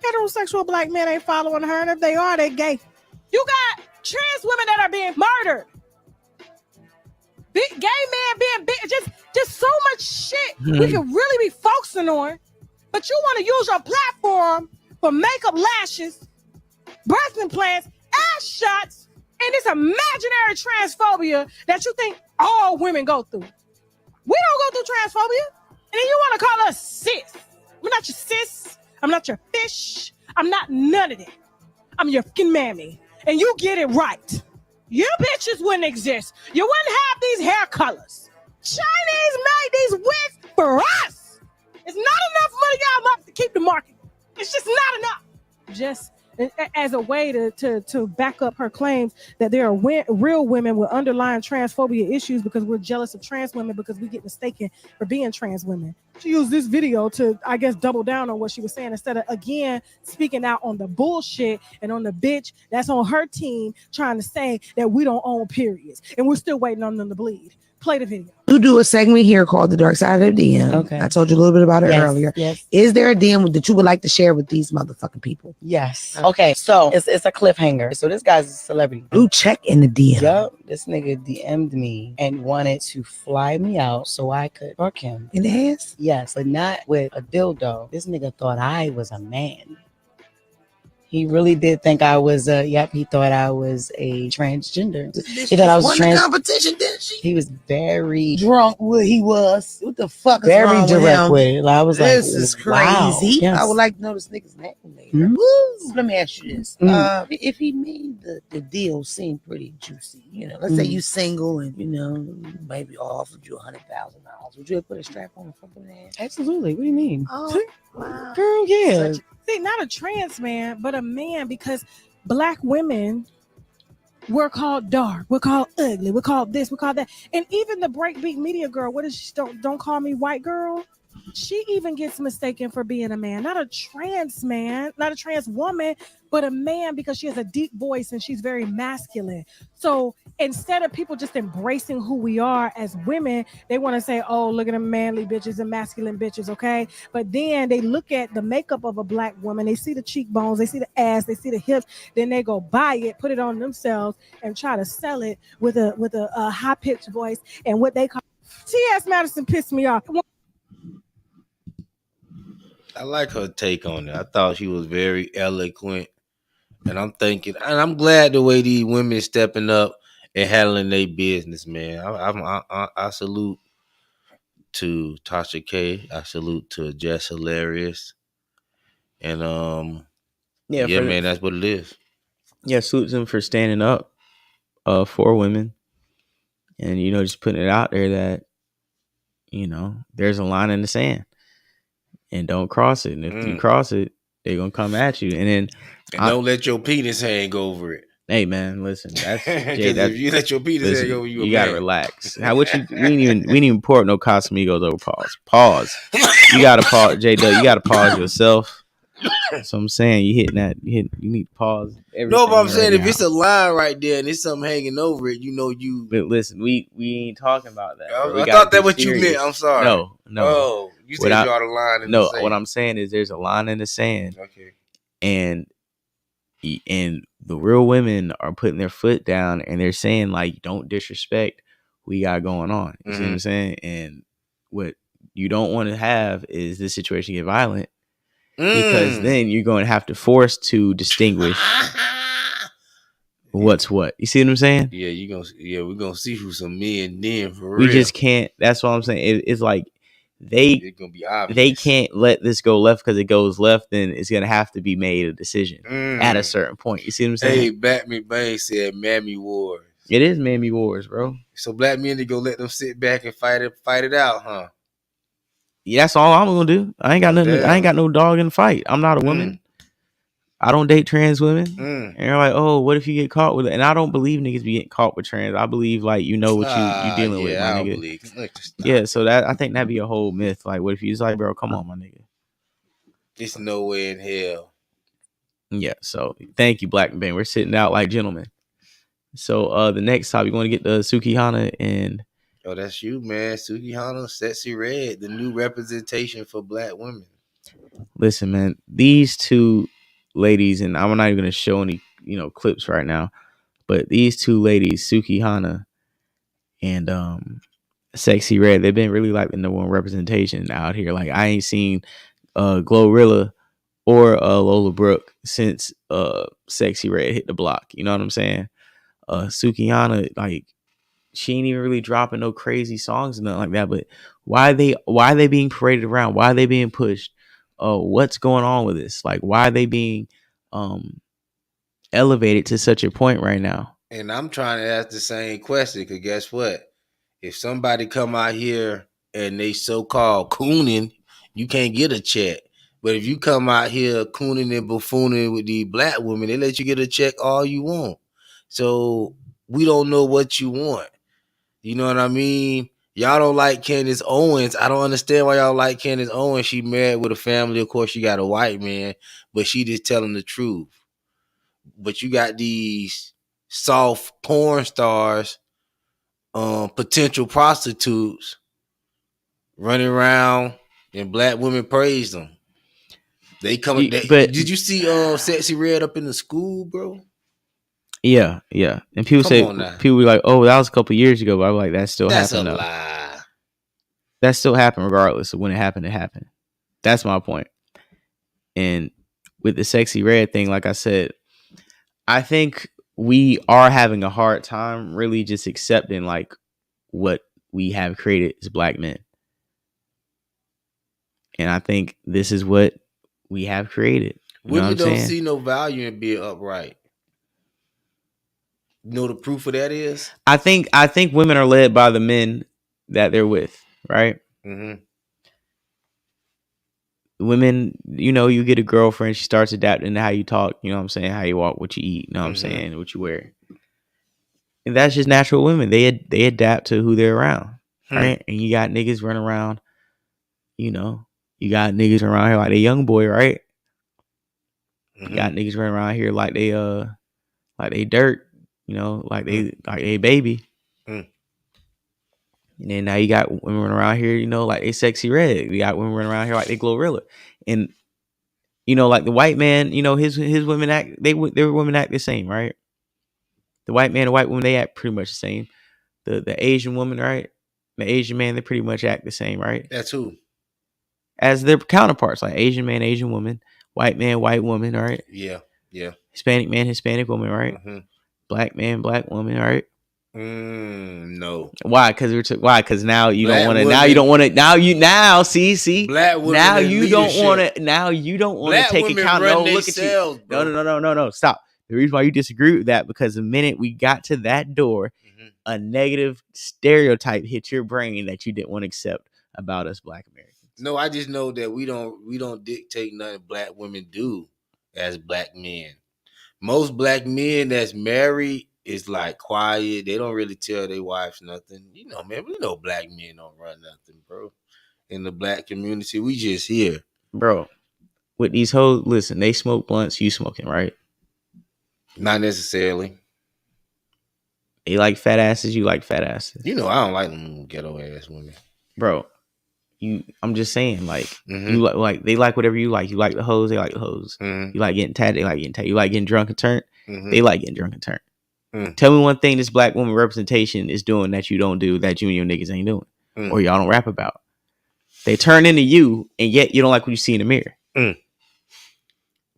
Heterosexual Black men ain't following her, and if they are, they gay. You got trans women that are being murdered. Gay men being big, just so much shit we can really be focusing on. But you want to use your platform for makeup, lashes, breast implants, ass shots, and this imaginary transphobia that you think all women go through. We don't go through transphobia. And then you want to call us cis. I'm not your cis. I'm not your fish. I'm not none of that. I'm your fucking mammy. And you get it right. You bitches wouldn't exist. You wouldn't have these hair colors. Chinese made these wigs for us. It's not enough money y'all love to keep the market. It's just not enough. Just as a way to back up her claims that there are real women with underlying transphobia issues because we're jealous of trans women because we get mistaken for being trans women. She used this video to, I guess, double down on what she was saying instead of, again, speaking out on the bullshit and on the bitch that's on her team trying to say that we don't own periods. And we're still waiting on them to bleed. Play the video. You do a segment here called The Dark Side of the DM. Okay. I told you a little bit about it earlier. Yes. Is there a DM that you would like to share with these motherfucking people? Yes. Okay. So it's a cliffhanger. So this guy's a celebrity. Blue check in the DM. Yup. This nigga DM'd me and wanted to fly me out so I could fuck him. In the ass? Yes, but not with a dildo. This nigga thought I was a man. He really did think I was he thought I was a transgender. He thought I was a trans competition, didn't she? He was very Drunk what he was. What the fuck is very wrong direct with him? with it. Like, I was This like, is wow. crazy. Yes. I would like to know this nigga's name later. Mhm. Woo. Let me ask you this. Mhm. If he made the deal seem pretty juicy, let's say you single and, maybe offered you $100,000, would you have put a strap on the fucking ass? Absolutely. What do you mean? Oh, wow. Girl, yeah. See, not a trans man, but a man, because Black women were called dark, we're called ugly, we're called this, we're called that. And even the breakbeat media girl, what is she? Don't call me white girl. She even gets mistaken for being a man, not a trans man, not a trans woman, but a man, because she has a deep voice and she's very masculine. So instead of people just embracing who we are as women, they want to say, oh, look at them manly bitches and masculine bitches, okay? But then they look at the makeup of a black woman, they see the cheekbones, they see the ass, they see the hips, then they go buy it, put it on themselves, and try to sell it with a high-pitched voice and what they call T.S. Madison pissed me off. I like her take on it. I thought she was very eloquent. And I'm thinking, and I'm glad the way these women stepping up and handling their business, man. I salute to Tasha K. I salute to Jess Hilarious. And yeah, man, that's what it is. Yeah, salute them for standing up for women. And, you know, just putting it out there that, you know, there's a line in the sand. And don't cross it. And if you cross it, they're gonna come at you. And don't let your penis hang over it. Hey man, listen, that's Jay, if you let your penis hang over you gotta relax. We didn't even pour up no Casamigos over pause. You gotta pause, J Dub, you gotta pause yourself. So I'm saying you need to pause everything. No, but I'm saying right if it's a line right there and there's something hanging over it, you know you. But listen, we ain't talking about that. I thought that what serious. You meant. I'm sorry. No. Oh, you said you draw the line in the sand. No, what I'm saying is there's a line in the sand. Okay. And the real women are putting their foot down and they're saying, like, don't disrespect what we got going on. You see what I'm saying? And what you don't want to have is this situation get violent. Because then you're going to have to force to distinguish what's what. You see what I'm saying? Yeah, we're gonna see who some men then for real. We just can't. That's what I'm saying. It's like it's gonna be obvious. They can't let this go left because it goes left. Then it's gonna have to be made a decision at a certain point. You see what I'm saying? Hey, Batman Bang said, "Mammy Wars." It is Mammy Wars, bro. So black men they go let them sit back and fight it out, huh? Yeah, that's all I'm gonna do. I ain't got nothing. I ain't got no dog in the fight. I'm not a woman. I don't date trans women. And you're like, oh, what if you get caught with it? And I don't believe niggas be getting caught with trans. I believe like you know what you dealing with, my nigga. Yeah, so that I think that'd be a whole myth. Like, what if you just like, bro, come on, my nigga. It's no way in hell. Yeah, so thank you, Black Ben. We're sitting out like gentlemen. So the next topic, you want to get the Sukihana and oh, that's you, man. Sukihana, Sexy Red, the new representation for black women. Listen, man, these two ladies, and I'm not even gonna show any, clips right now, but these two ladies, Sukihana and Sexy Red, they've been really like the number one representation out here. Like I ain't seen Glorilla or Lola Brooke since Sexy Red hit the block. You know what I'm saying? Sukihana, like, she ain't even really dropping no crazy songs and nothing like that. But why are they being paraded around? Why are they being pushed? What's going on with this? Like, why are they being elevated to such a point right now? And I'm trying to ask the same question, because guess what? If somebody come out here and they so-called cooning, you can't get a check. But if you come out here cooning and buffooning with these black women, they let you get a check all you want. So we don't know what you want. You know what I mean? Y'all don't like Candace Owens. I don't understand why y'all like Candace Owens. She married with a family. Of course, she got a white man, but she just telling the truth. But you got these soft porn stars, potential prostitutes running around, and black women praise them. They coming. Did you see Sexy Red up in the school, bro? Yeah. And people be like, "Oh, that was a couple years ago," but I'm like, "That still happened." That's a lie. That still happened, regardless of when it happened. It happened. That's my point. And with the Sexy Red thing, like I said, I think we are having a hard time really just accepting like what we have created as black men. And I think this is what we have created. Women don't see no value in being upright. You know what the proof of that is? I think women are led by the men that they're with, right? Mm-hmm. Women, you get a girlfriend, she starts adapting to how you talk, you know what I'm saying, how you walk, what you eat, you know what I'm saying, what you wear. And that's just natural women. They adapt to who they're around, right? And you got niggas running around, you got niggas around here like a young boy, right? You got niggas running around here like they dirt, you know, like they baby. And then now you got women running around here, you know, like they sexy red. You got women running around here like they Glorilla. And you know, like the white man, you know, his women act, their women act the same, right? The white man and white woman, they act pretty much the same. The Asian woman, right? The Asian man, they pretty much act the same, right? That's who? As their counterparts, like Asian man, Asian woman, white man, white woman, right? Yeah. Hispanic man, Hispanic woman, right? Black man, black woman, right? No. Why? Because now you Black don't want to. women, Now you don't want to. Now see. Black women. Now in you don't leadership. want to. Now you don't want to Black take women account. run No, look at themselves, you. bro. No. Stop. The reason why you disagree with that, because the minute we got to that door, a negative stereotype hit your brain that you didn't want to accept about us Black Americans. No, I just know that we don't dictate nothing Black women do as Black men. Most Black men that's married is like quiet. They don't really tell their wives nothing. You know, man, we know Black men don't run nothing, bro. In the Black community, we just here. Bro, with these hoes, listen, they smoke blunts, you smoking, right? Not necessarily. They like fat asses, you like fat asses. You know, I don't like them ghetto ass women. Bro, I'm just saying, like, you like they like whatever you like. You like the hoes, they like the hoes. You like getting tatted, they like getting tatted. You like getting drunk and turned, they like getting drunk and turned. Tell me one thing this Black woman representation is doing that you don't do, that you and your niggas ain't doing, or y'all don't rap about. They turn into you, and yet you don't like what you see in the mirror.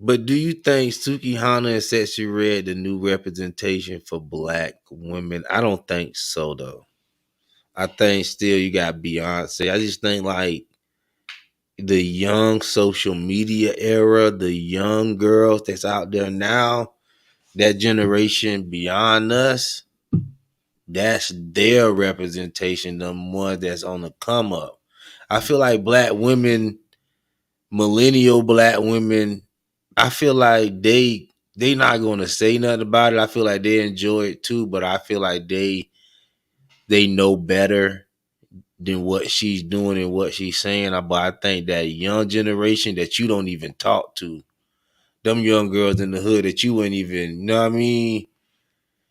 But do you think Sukihana and Sexy Red the new representation for Black women? I don't think so, though. I think still you got Beyonce. I just think like the young social media era, the young girls that's out there now, that generation beyond us, that's their representation, the one that's on the come up. I feel like Black women, millennial Black women, I feel like they not gonna say nothing about it. I feel like they enjoy it too, but I feel like they know better than what she's doing and what she's saying. But I think that young generation that you don't even talk to, them young girls in the hood that you wouldn't even, you know what I mean?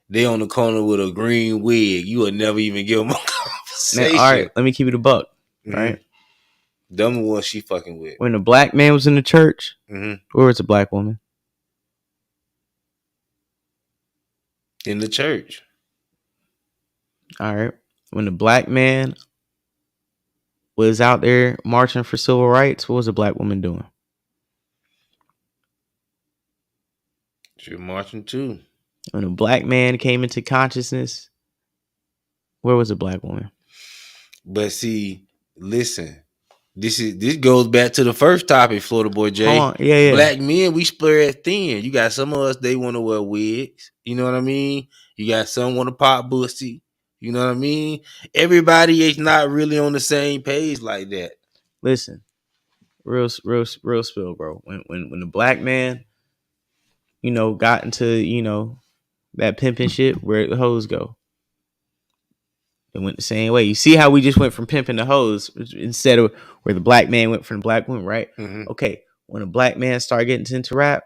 They on the corner with a green wig. You would never even give them a conversation. Man, all right, let me keep it a buck, right? Them the ones she fucking with. When a Black man was in the church, or it's a Black woman? In the church. All right. When the Black man was out there marching for civil rights, what was a Black woman doing? She was marching too. When a Black man came into consciousness, where was a Black woman? But see, listen, this goes back to the first topic, Florida Boy J. Hold on. Yeah. Black men, we spread thin. You got some of us, they want to wear wigs. You know what I mean? You got some want to pop pussy. You know what I mean? Everybody is not really on the same page like that. Listen, real spill, bro. When the Black man, you know, got into, you know, that pimping shit, where the hoes go? They went the same way. You see how we just went from pimping to hoes instead of where the Black man went from the Black woman, right? Okay, when a Black man started getting into rap,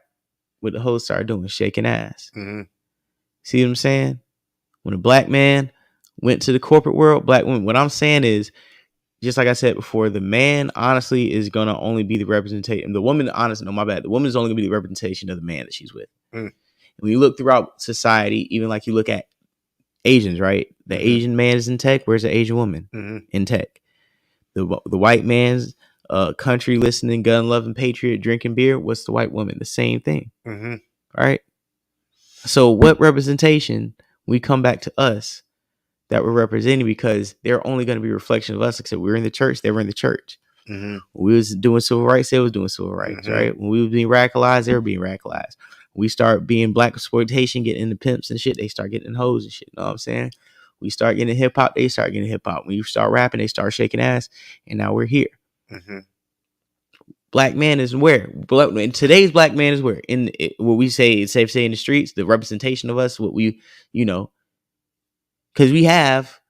what the hoes started doing, shaking ass. See what I'm saying? When a Black man went to the corporate world, Black women. What I'm saying is, just like I said before, the man honestly is gonna only be the representation. The woman, honestly, no, my bad. The woman is only gonna be the representation of the man that she's with. When you look throughout society, even like you look at Asians, right? The Asian man is in tech. Where's the Asian woman in tech? The white man's country listening, gun loving, patriot, drinking beer. What's the white woman? The same thing. Right? So what representation we come back to us that we're representing, because they're only going to be a reflection of us. Except we're in the church, they were in the church. When we was doing civil rights, they was doing civil rights, right? When we was being radicalized, they were being radicalized. We start being Black exploitation, getting into pimps and shit, they start getting in hoes and shit. You know what I'm saying? We start getting hip hop, they start getting hip hop. When you start rapping, they start shaking ass, and now we're here. Black man is where? Today's Black man is where? In what we say, it's safe to say, in the streets, the representation of us, what we, you know, because we have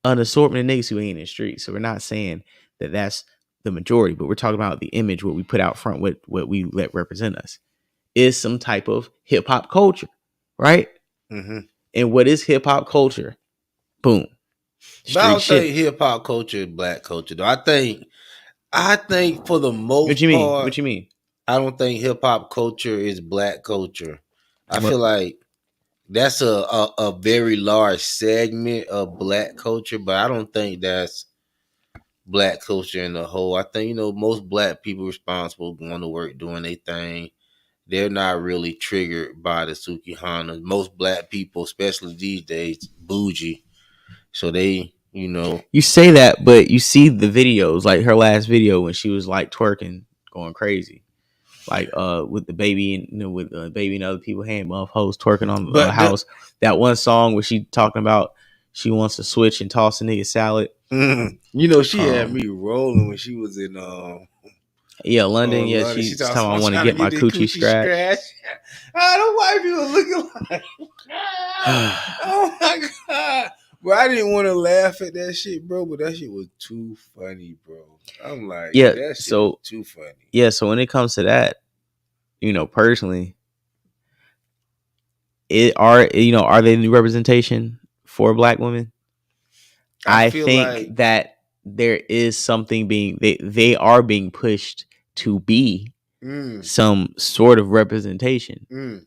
an assortment of niggas who ain't in the streets. So we're not saying that that's the majority, but we're talking about the image, what we put out front, what we let represent us. is some type of hip hop culture, right? Mm-hmm. And what is hip hop culture? Boom. But I Street don't shit. think hip hop culture is black culture though. I think for the most What you mean? part, What you mean? I don't think hip hop culture is black culture. I What- feel like that's a very large segment of black culture, but I don't think that's black culture in the whole. I think, most black people responsible going to work doing their thing. They're not really triggered by the Sukihana. Most black people, especially these days, bougie. So they, You say that, but you see the videos, like her last video when she was like twerking, going crazy, like with the baby and with the baby and other people hand off hoes twerking on the but house. That one song where she talking about she wants to switch and toss a nigga salad. she had me rolling when she was in Yeah, London. Yeah, London. she's talks talking. I about want to trying get my this coochie scratch. The white people looking like, oh my god, bro! I didn't want to laugh at that shit, bro, but that shit was too funny, bro. I'm like, Yeah, that shit so was too funny. Yeah, so when it comes to that, personally, are they new representation for black women? I feel think like that there is something they are being pushed to be some sort of representation.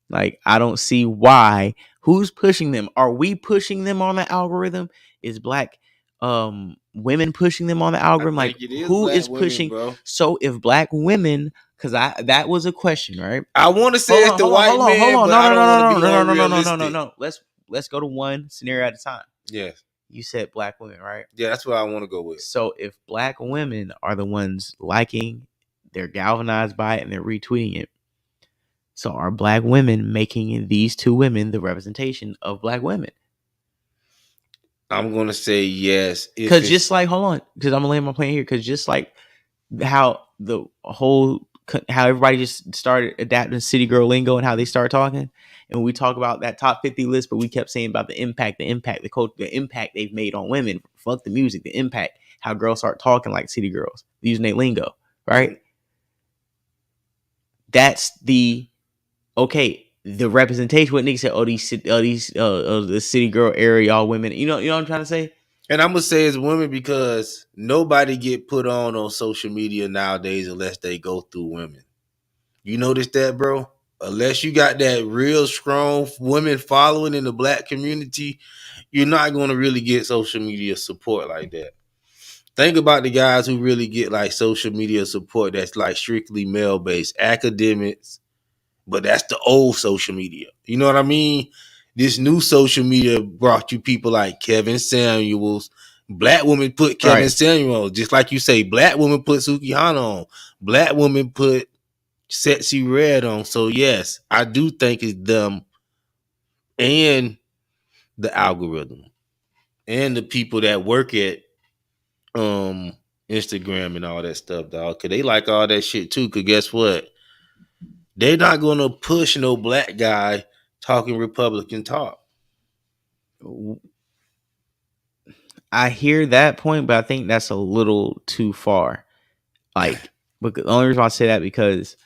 Like, I don't see why. Who's pushing them? Are we pushing them on the algorithm? Is black women pushing them on the algorithm? Like, who is pushing? Bro. So if black women, because that was a question, right? I want to say it's the white man, but I don't want to be unrealistic. No. Let's go to one scenario at a time. Yes. You said black women, right? Yeah, that's what I want to go with. So if black women are the ones liking, they're galvanized by it and they're retweeting it. So are black women making these two women the representation of black women? I'm going to say yes. Because just like, hold on, because I'm going to land my plane here. Because just like how how everybody just started adapting city girl lingo and how they start talking. And we talk about that top 50 list, but we kept saying about the impact, the culture, the impact they've made on women. Fuck the music, the impact, how girls start talking like city girls, using their lingo, right? That's the representation. What niggas said, the city girl area, all women. You know what I'm trying to say? And I'm gonna say it's women because nobody get put on social media nowadays unless they go through women. You notice that, bro? Unless you got that real strong women following in the black community, you're not going to really get social media support like that. Think about the guys who really get like social media support that's like strictly male based, academics, but that's the old social media. You know what I mean? This new social media brought you people like Kevin Samuels. Black women put Kevin Samuel on. Just like you say, black women put Sukihana on. Black women put Sexy Red on. So yes, I do think it's them and the algorithm and the people that work at Instagram and all that stuff, dog. Cause they like all that shit too. Cause guess what? They're not gonna push no black guy talking Republican talk. I hear that point, but I think that's a little too far. Like, but the only reason I say that because,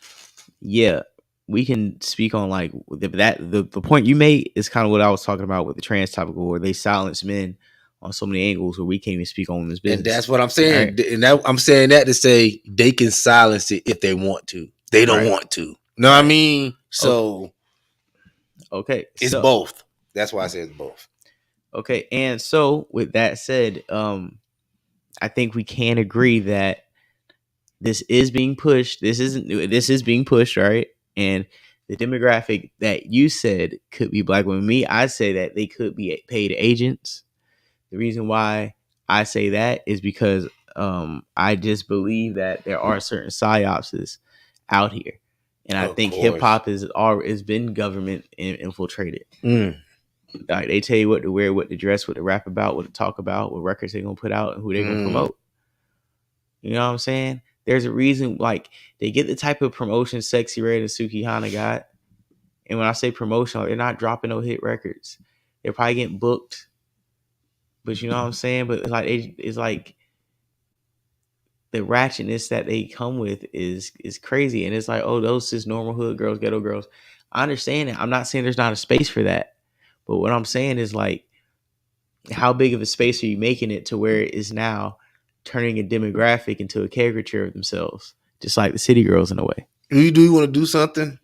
yeah, we can speak on like the point you made is kind of what I was talking about with the trans topic, where they silence men on so many angles where we can't even speak on women's business. And that's what I'm saying. Right? And I'm saying that to say they can silence it if they want to. They don't want to. Know what I mean? So okay, it's both. That's why I say it's both. Okay, and so with that said, I think we can agree that this is being pushed. This is being pushed, right? And the demographic that you said could be black women. Me, I say that they could be paid agents. The reason why I say that is because I just believe that there are certain psyopses out here, and I think hip hop is been government infiltrated. Like, they tell you what to wear, what to dress, what to rap about, what to talk about, what records they're gonna put out, and who they're gonna promote. You know what I'm saying? There's a reason, like, they get the type of promotion Sexy Red and Sukihana got. And when I say promotion, they're not dropping no hit records. They're probably getting booked. But you know what I'm saying? But it's like the ratchetness that they come with is crazy. And it's like, oh, those just normal hood girls, ghetto girls. I understand it. I'm not saying there's not a space for that. But what I'm saying is like, how big of a space are you making it to where it is now turning a demographic into a caricature of themselves, just like the city girls in a way. Do you want to do something?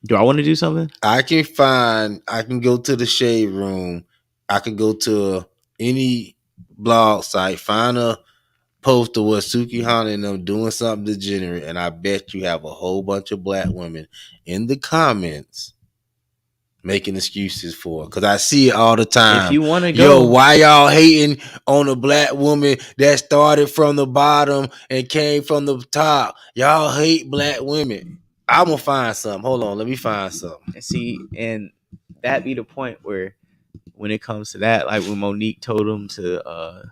Do I want to do something? I can go to the shade room. I can go to any blog site, find a post of what Sukihana and them doing something degenerate, and I bet you have a whole bunch of black women in the comments making excuses for it. Cause I see it all the time. If you want to go, why y'all hating on a black woman that started from the bottom and came from the top? Y'all hate black women. I'm gonna find something. Hold on, let me find something. And see, and that be the point where when it comes to that, like when Monique told them to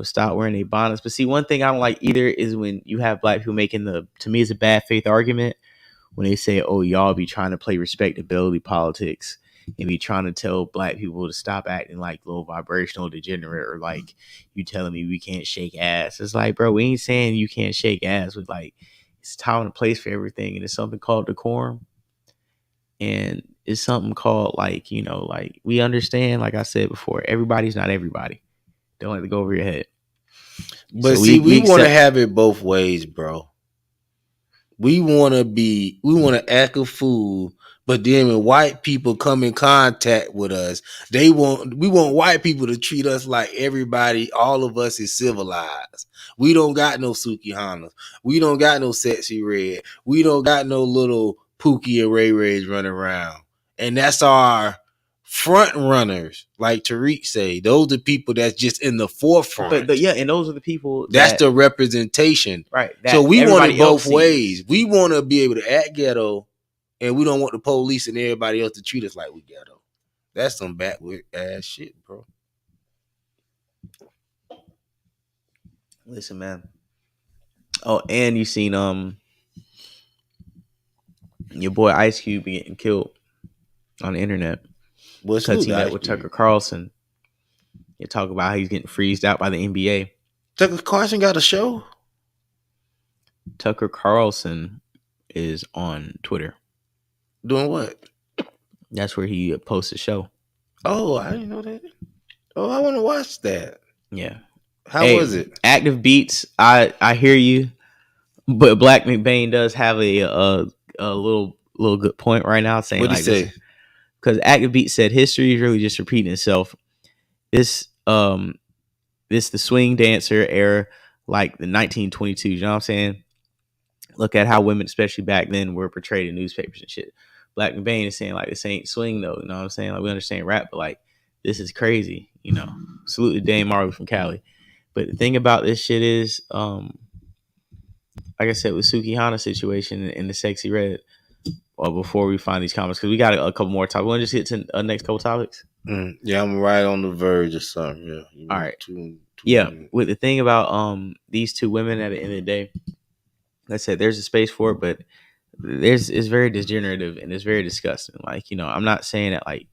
stop wearing their bonnets. But see, one thing I don't like either is when you have black people making to me, it's a bad faith argument when they say, oh, y'all be trying to play respectability politics and be trying to tell black people to stop acting like low vibrational degenerate, or like you telling me we can't shake ass. It's like, bro, we ain't saying you can't shake ass. With like, it's time and a place for everything, and it's something called decorum, and it's something called like we understand. Like I said before, everybody's not everybody. Don't let it go over your head. But so see, we want to have it both ways, bro. We want to act a fool, but then when white people come in contact with us, we want white people to treat us like everybody, all of us is civilized. We don't got no Sukihanas. We don't got no Sexy Red. We don't got no little Pookie and Ray Rays running around. And that's our front runners, like Tariq say. Those are people that's just in the forefront. But yeah, and those are the people that's the representation, right? So we want it both ways. We want to be able to act ghetto, and we don't want the police and everybody else to treat us like we ghetto. That's some backward ass shit, bro. Listen, man. Oh, and you seen your boy Ice Cube be getting killed on the internet because he met with Tucker Carlson. You talk about how he's getting freezed out by the NBA. Tucker Carlson got a show? Tucker Carlson is on Twitter. Doing what? That's where he posts a show. Oh, I didn't know that. Oh, I want to watch that. Yeah. How was it? Active Beats, I hear you, but Black McBain does have a little good point right now saying, what did he say? Because Active Beats said history is really just repeating itself. This the swing dancer era, like the 1922s, you know what I'm saying? Look at how women, especially back then, were portrayed in newspapers and shit. Black McBain is saying, like, this ain't swing though, you know what I'm saying? Like, we understand rap, but like, this is crazy, you know. Salute to Dame Marley from Cali. But the thing about this shit is, like I said, with Sukihana situation and the Sexy Red, well, before we find these comments, because we got a couple more topics. We want to just get to next couple topics? Yeah, I'm right on the verge of something. Yeah. All right. With the thing about these two women at the end of the day, like I said, there's a space for it, but it's very degenerative and it's very disgusting. Like, I'm not saying that like,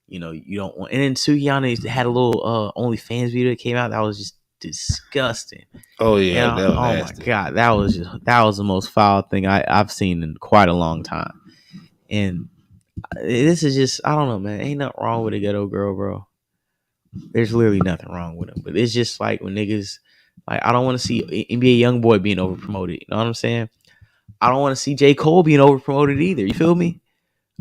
you don't want. And then Sukihana had a little OnlyFans video that came out that was just disgusting. Oh yeah, that was nasty. My god, that was the most foul thing I've seen in quite a long time. And this is just, I don't know, man. Ain't nothing wrong with a ghetto girl, bro. There's literally nothing wrong with them. But it's just like when niggas, like, I don't want to see NBA YoungBoy being over promoted. You know what I'm saying? I don't want to see J. Cole being over promoted either. You feel me?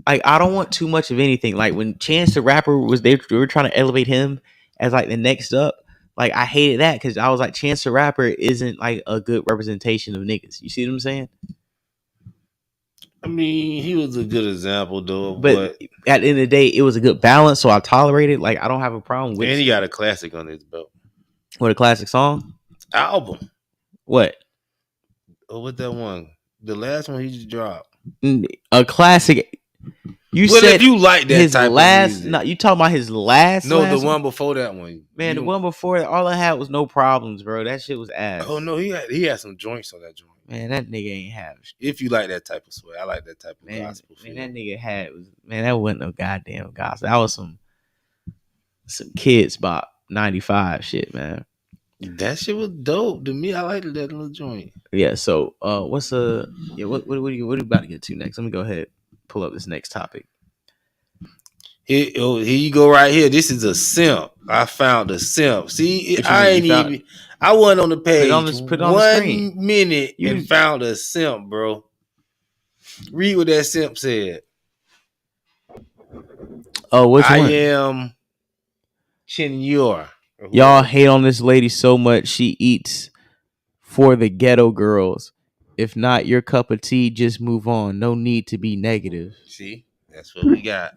Like, I don't want too much of anything. Like when Chance the Rapper they were trying to elevate him as like the next up. Like, I hated that because I was like, Chance the Rapper isn't like a good representation of niggas. You see what I'm saying? I mean, he was a good example though. But at the end of the day, it was a good balance, so I tolerated. Like, I don't have a problem with it. And he got a classic on his belt. What, a classic song? Album. What? Oh, what that one? The last one he just dropped. A classic. You said if you like that his type last, of music. No, you talking about his last? No, the one before that one. Man, the one before that, all I had was No Problems, bro. That shit was ass. Oh no, he had some joints on that joint. Man, that nigga ain't have shit. If you like that type of sweat, I like that type of gospel. Man, that nigga that wasn't no goddamn gospel. That was some Kids Bop 95 shit, man. That shit was dope to me. I liked that little joint. Yeah. So, what are you about to get to next? Let me go ahead pull up this next topic. Here you go right here. This is a simp. I found a simp. See, I wasn't on the page put it on the screen. 1 minute and found a simp, bro. Read what that simp said. Oh, which one? I am Chinyor. Y'all hate on this lady so much. She eats for the ghetto girls. If not your cup of tea, just move on. No need to be negative. See, that's what we got.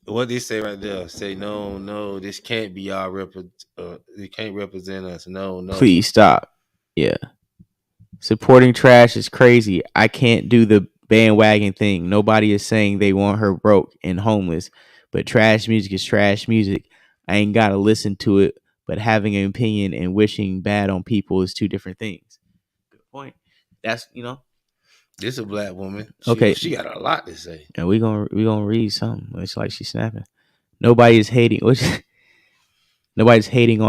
What they say right there? Say no. This can't be our it can't represent us. No. Please stop. Yeah. Supporting trash is crazy. I can't do the bandwagon thing. Nobody is saying they want her broke and homeless, but trash music is trash music. I ain't gotta listen to it, but having an opinion and wishing bad on people is two different things. Good point. That's This is a black woman. She got a lot to say. And we gonna read something. It's like she's snapping. Nobody's hating on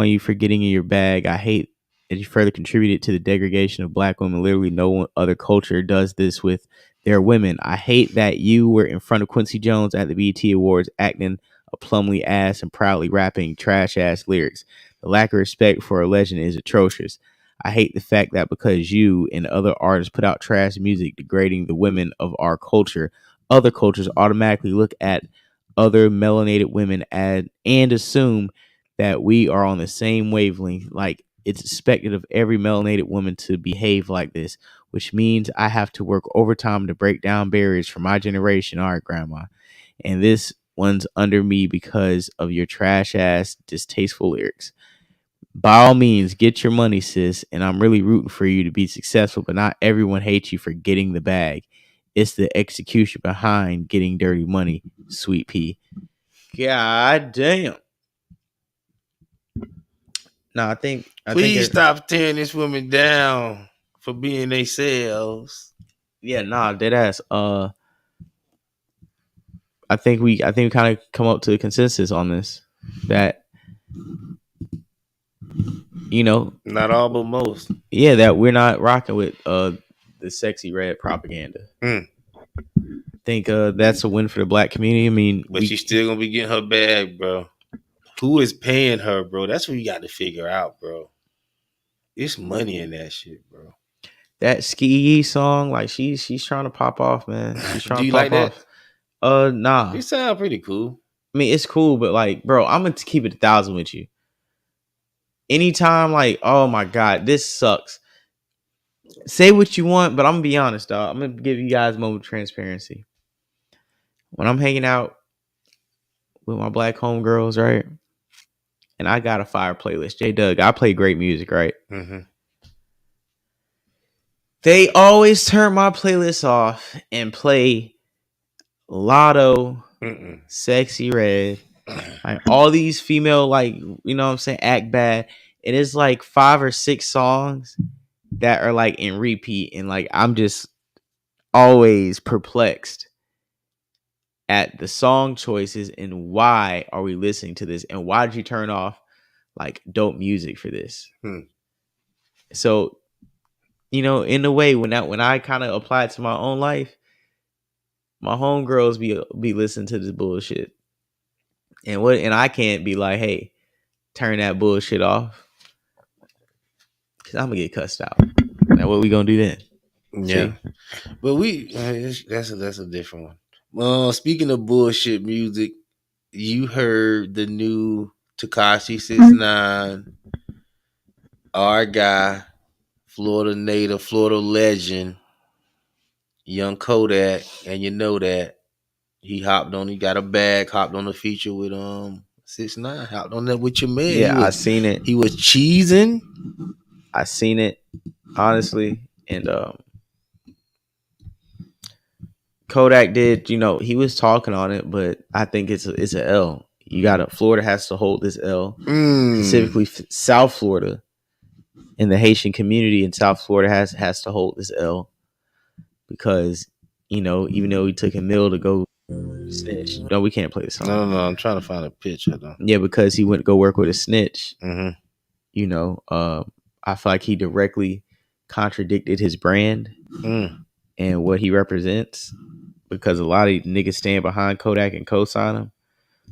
you for getting in your bag. I hate that you further contributed to the degradation of black women. Literally no other culture does this with their women. I hate that you were in front of Quincy Jones at the BET Awards acting a plumly ass and proudly rapping trash ass lyrics. The lack of respect for a legend is atrocious. I hate the fact that because you and other artists put out trash music degrading the women of our culture, other cultures automatically look at other melanated women and assume that we are on the same wavelength. Like it's expected of every melanated woman to behave like this, which means I have to work overtime to break down barriers for my generation. All right, grandma. And this one's under me because of your trash ass, distasteful lyrics. By all means, get your money, sis. And I'm really rooting for you to be successful, but not everyone hates you for getting the bag. It's the execution behind getting dirty money, sweet pea. God damn. No, I think. Please stop tearing this woman down for being themselves. Yeah, nah, dead ass. I think we kind of come up to a consensus on this that not all but most. Yeah, that we're not rocking with the sexy red propaganda. I think that's a win for the black community. I mean, but she's still gonna be getting her bag, bro. Who is paying her, bro? That's what you got to figure out, bro. It's money in that shit, bro. That Ski song, like she's trying to pop off, man. She's trying to pop off. That? Nah. It sound pretty cool. I mean, it's cool, but like, bro, I'm gonna keep it 1,000 with you. Anytime, like, oh my god, this sucks. Say what you want, but I'm gonna be honest, dog. I'm gonna give you guys a moment of transparency. When I'm hanging out with my black homegirls, right? And I got a fire playlist. J Doug, I play great music, right? Mm-hmm. They always turn my playlist off and play Lotto, Sexy Red, like all these female, like, you know what I'm saying, act bad. It is like 5 or 6 songs that are like in repeat, and like I'm just always perplexed at the song choices and why are we listening to this, and why did you turn off like dope music for this? So, in a way, when I kind of apply it to my own life, my homegirls be listening to this bullshit, and I can't be like, hey, turn that bullshit off, because I'm gonna get cussed out. Now what we gonna do then? Yeah. See? But that's a different one. Speaking of bullshit music, you heard the new Tekashi 6ix9ine, our guy, Florida native, Florida legend, young Kodak, and you know that he got a bag, hopped on a feature with 6ix9ine, hopped on that with your man. Yeah, I seen it. He was cheesing. I seen it, honestly, and Kodak did, he was talking on it, but I think it's an L. Florida has to hold this L, specifically South Florida, and the Haitian community in South Florida has to hold this L, because even though he took a meal to go Snitch. No, we can't play the song. No. I'm trying to find a picture though. Yeah, because he went to go work with a snitch. Mm-hmm. You know, I feel like he directly contradicted his brand and what he represents, because a lot of niggas stand behind Kodak and co-sign him.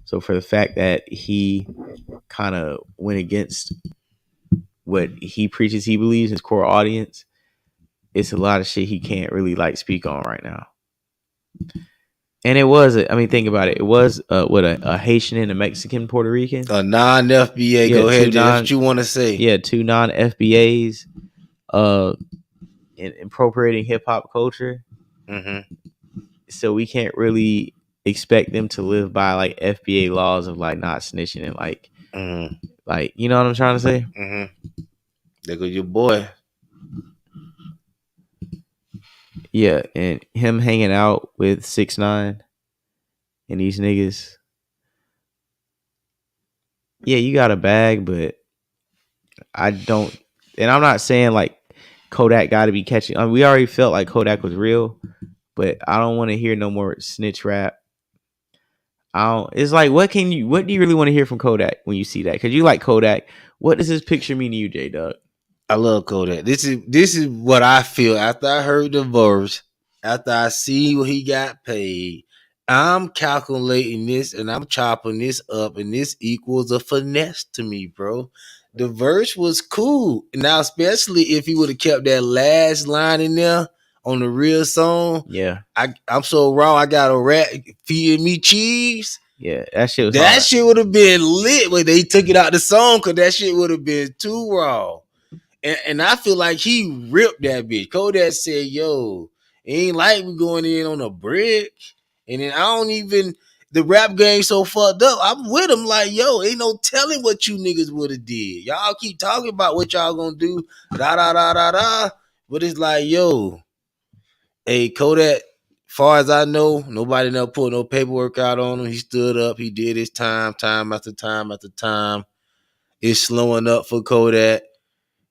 So for the fact that he kind of went against what he preaches, he believes his core audience, it's a lot of shit he can't really like speak on right now. And it was, I mean, think about it. It was a Haitian and a Mexican Puerto Rican, a non-FBA. Go ahead, that's what you want to say. Yeah, 2 non-FBAs, appropriating hip hop culture. Mm-hmm. So we can't really expect them to live by like FBA laws of like not snitching and like, like, you know what I'm trying to say? Mm-hmm. There goes your boy. Yeah, and him hanging out with 6ix9ine and these niggas. Yeah, you got a bag, but I don't. And I'm not saying like Kodak got to be catching. I mean, we already felt like Kodak was real, but I don't want to hear no more snitch rap. It's like, what do you really want to hear from Kodak when you see that? Because you like Kodak. What does this picture mean to you, J-Dub? I love Kodak. This is what I feel after I heard the verse, after I see what he got paid. I'm calculating this and I'm chopping this up, and this equals a finesse to me, bro. The verse was cool. Now, especially if he would have kept that last line in there on the real song. Yeah. I'm so raw, I got a rat feeding me cheese. Yeah, that shit was That hard. shit would have been lit when they took it out the song, because that shit would have been too raw. And I feel like he ripped that bitch. Kodak said, yo, it ain't like we going in on a brick. And then the rap game so fucked up. I'm with him like, yo, ain't no telling what you niggas would have did. Y'all keep talking about what y'all gonna do, da. But it's like, yo, hey, Kodak, far as I know, nobody never put no paperwork out on him. He stood up, he did his time after time. It's slowing up for Kodak.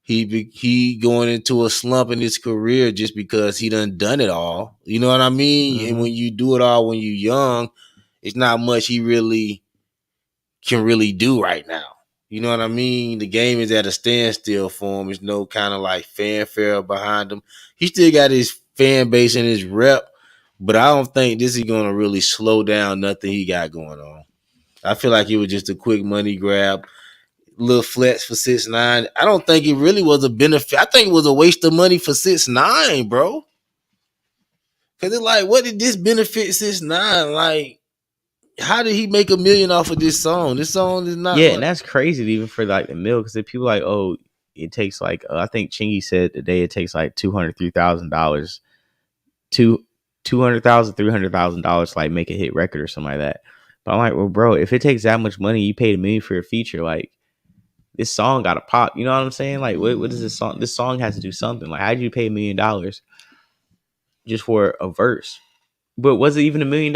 He going into a slump in his career just because he done it all. You know what I mean? Mm-hmm. And when you do it all when you're young, it's not much he really can really do right now. You know what I mean? The game is at a standstill for him. There's no kind of like fanfare behind him. He still got his fan base and his rep, but I don't think this is going to really slow down nothing he got going on. I feel like it was just a quick money grab. Little flex for 6ix9ine. I don't think it really was a benefit. I think it was a waste of money for 6ix9ine, bro. Cause it's like, what did this benefit 6ix9ine? Like, how did he make $1 million off of this song? This song is not. Yeah, and that's crazy even for like the mill, because if people like, oh, it takes like I think Chingy said today it takes like $203,000, $300,000 to like make a hit record or something like that. But I'm like, well, bro, if it takes that much money, you paid $1 million for a feature, like. This song got to pop. You know what I'm saying? Like, what is this song? This song has to do something. Like, how did you pay $1 million just for a verse? But was it even $1 million?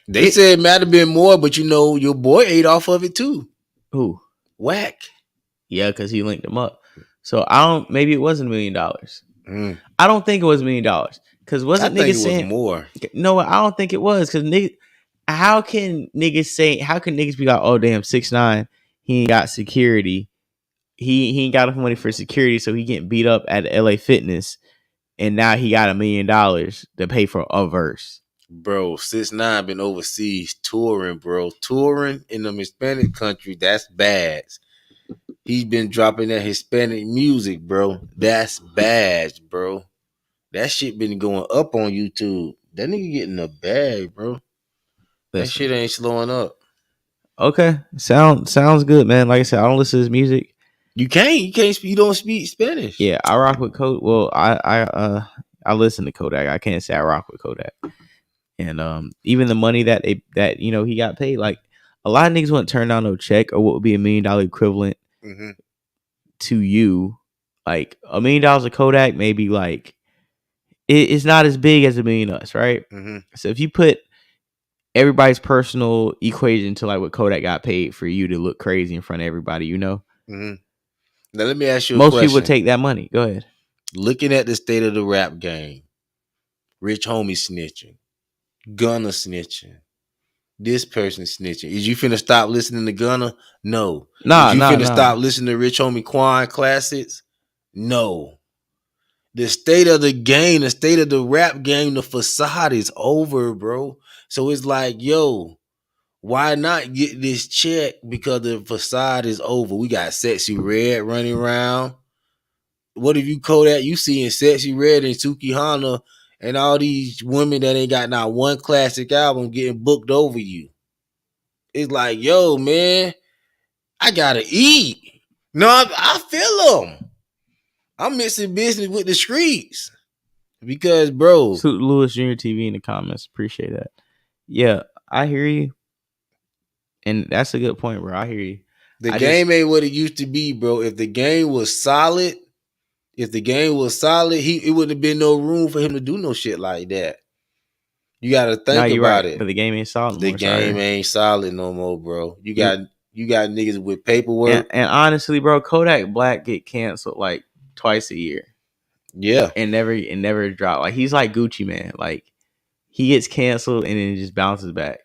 They said it might have been more, but you know, your boy ate off of it too. Who? Whack. Yeah, because he linked them up. So maybe it wasn't $1 million. I don't think it was $1 million. Because wasn't niggas saying more? No, I don't think it was. Because how can niggas be like, oh damn, 6ix9ine, he ain't got security. He ain't got enough money for security, so he getting beat up at LA Fitness, and now he got $1 million to pay for a verse. Bro, 6ix9ine been overseas touring, bro. Touring in them Hispanic country, that's bad. He's been dropping that Hispanic music, bro. That's bad, bro. That shit been going up on YouTube. That nigga getting a bag, bro. That shit ain't slowing up. Okay, sounds good, man. Like I said, I don't listen to his music. You don't speak Spanish. Yeah, I rock with Kodak. Well, I listen to Kodak. I can't say I rock with Kodak. And even the money that he got paid, like a lot of niggas wouldn't turn down no check or what would be $1 million equivalent to you. Like $1 million of Kodak, maybe like it's not as big as $1 million us, right? So if you put everybody's personal equation to like what Kodak got paid for you to look crazy in front of everybody, you know. Now let me ask you a question. Most people would take that money. Go ahead. Looking at the state of the rap game, Rich Homie snitching, Gunna snitching, This person snitching. Is you finna stop listening to Gunna? No. Nah, Is you finna nah. stop listening to Rich Homie Quan classics? No. The state of the game, the state of the rap game, the facade is over, bro. So it's like, yo, why not get this check? Because the facade is over. We got Sexy Red running around. What if you Kodak? You seeing Sexy Red and Sukihana and all these women that ain't got not one classic album getting booked over you. It's like, yo, man, I gotta eat. No, I feel them. I'm mixing business with the streets because, bro. Salute Lewis Jr. TV in the comments. Appreciate that. Yeah, I hear you, and that's a good point, bro. I hear you. The game ain't what it used to be, bro. If the game was solid, it wouldn't have been no room for him to do no shit like that. You got to think about it. But the game ain't solid. The game ain't solid no more, bro. You got niggas with paperwork. And honestly, bro, Kodak Black get canceled like twice a year. Yeah, and never drop. Like he's like Gucci Man. Like he gets canceled and then just bounces back.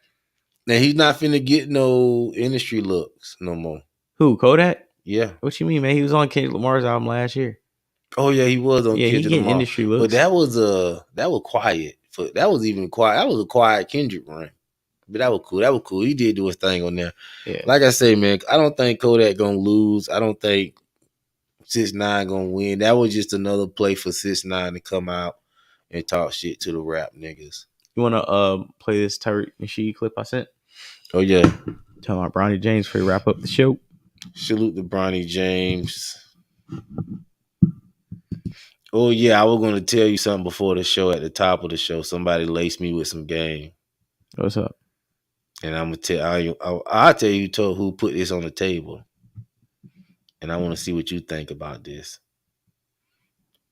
And he's not finna get no industry looks no more. Who, Kodak? Yeah. What you mean, man? He was on Kendrick Lamar's album last year. Oh yeah, he was on Kendrick Lamar. Industry looks. But that was quiet. That was even quiet. That was a quiet Kendrick run. But that was cool. That was cool. He did do his thing on there. Yeah. Like I say, man, I don't think Kodak gonna lose. I don't think 6ix9ine gonna win. That was just another play for 6ix9ine to come out and talk shit to the rap niggas. You wanna play this Tariq Nasheed clip I sent? Oh yeah. Tell my Bronny James for wrap up the show. Salute to Bronny James. Oh yeah, I was gonna tell you something before the show. At the top of the show, somebody laced me with some game. What's up? And I'm gonna tell you. I'll tell you who put this on the table. And I want to see what you think about this.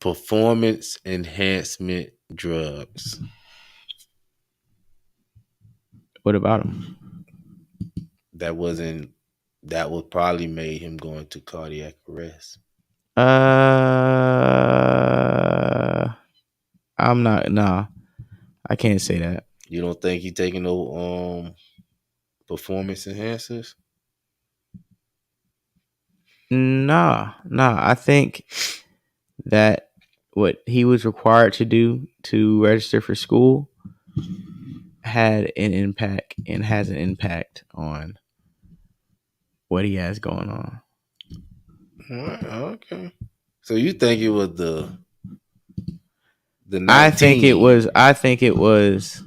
Performance enhancement drugs. What about him? That would probably made him go into cardiac arrest. I'm not. Nah, I can't say that. You don't think he taking no performance enhancers? Nah. I think that what he was required to do to register for school had an impact and has an impact on what he has going on. Okay. So you think it was the 19? I think it was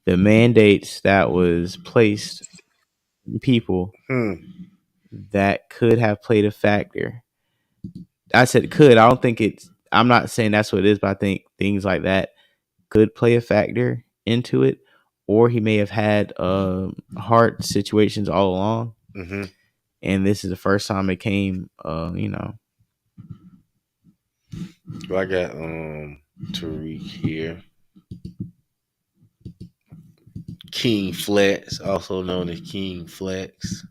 the mandates that was placed on people that could have played a factor. I said could. I don't think it's. I'm not saying that's what it is, but I think things like that could play a factor into it, or he may have had heart situations all along, and this is the first time it came. Well, I got Tariq here. King Flex, also known as King Flex.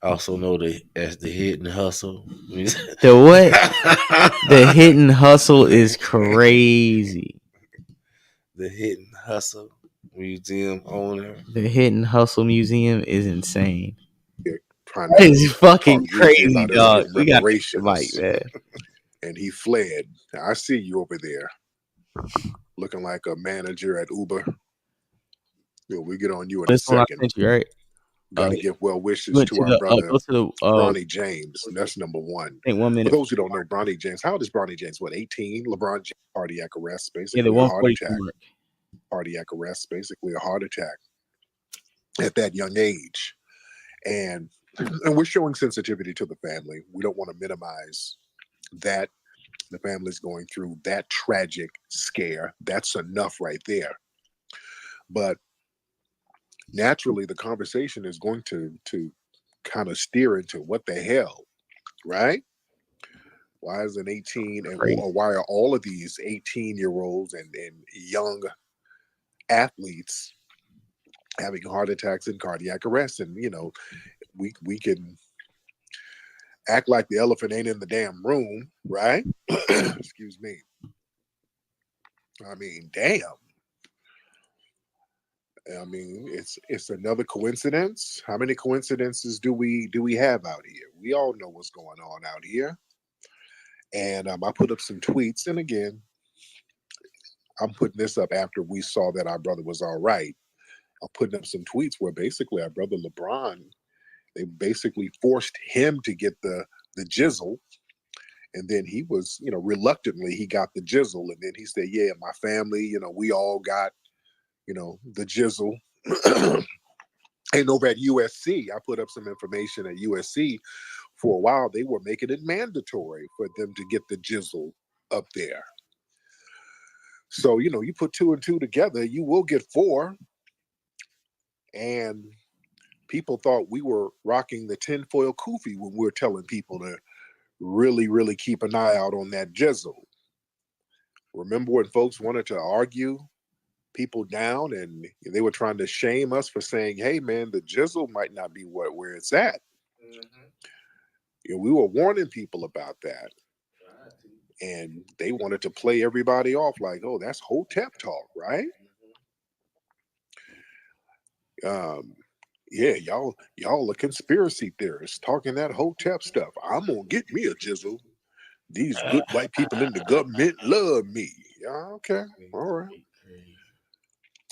Also known as the Hidden Hustle. The what? The Hidden Hustle is crazy. The Hidden Hustle Museum owner. The Hidden Hustle Museum is insane. It's fucking crazy, dog. We got like that. And he fled. Now, I see you over there, looking like a manager at Uber. We get on you in a second. You, right? Gotta give well wishes to our brother Bronny James. That's number one. I think 1 minute. For those who don't know, Bronny James. How old is Bronny James? What, 18? LeBron James, cardiac arrest, basically. Yeah, the a heart 142 attack. mark. Cardiac arrest, basically a heart attack at that young age. And we're showing sensitivity to the family. We don't want to minimize that. The family's going through that tragic scare. That's enough right there. But naturally, the conversation is going to kind of steer into what the hell, right? Why is an 18 or why are all of these 18-year-olds and young athletes having heart attacks and cardiac arrest? And we can act like the elephant ain't in the damn room, right? Excuse me. I mean, damn. I mean, it's another coincidence. How many coincidences do we have out here? We all know what's going on out here. And I put up some tweets, and again, I'm putting this up after we saw that our brother was all right. I'm putting up some tweets where basically our brother LeBron, they basically forced him to get the jizzle, and then he was, reluctantly he got the jizzle, and then he said, "Yeah, my family, we all got, the jizzle." And over at USC, I put up some information at USC. For a while, they were making it mandatory for them to get the jizzle up there. So, you put 2 and 2 together, you will get 4. And people thought we were rocking the tinfoil kufi when we were telling people to really, really keep an eye out on that jizzle. Remember when folks wanted to argue people down and they were trying to shame us for saying, "Hey, man, the jizzle might not be where it's at." We were warning people about that. And they wanted to play everybody off like, "Oh, that's Hotep talk, right?" Yeah, y'all are conspiracy theorists talking that Hotep stuff. I'm gonna get me a jizzle. These good white people in the government love me. Yeah, okay, all right.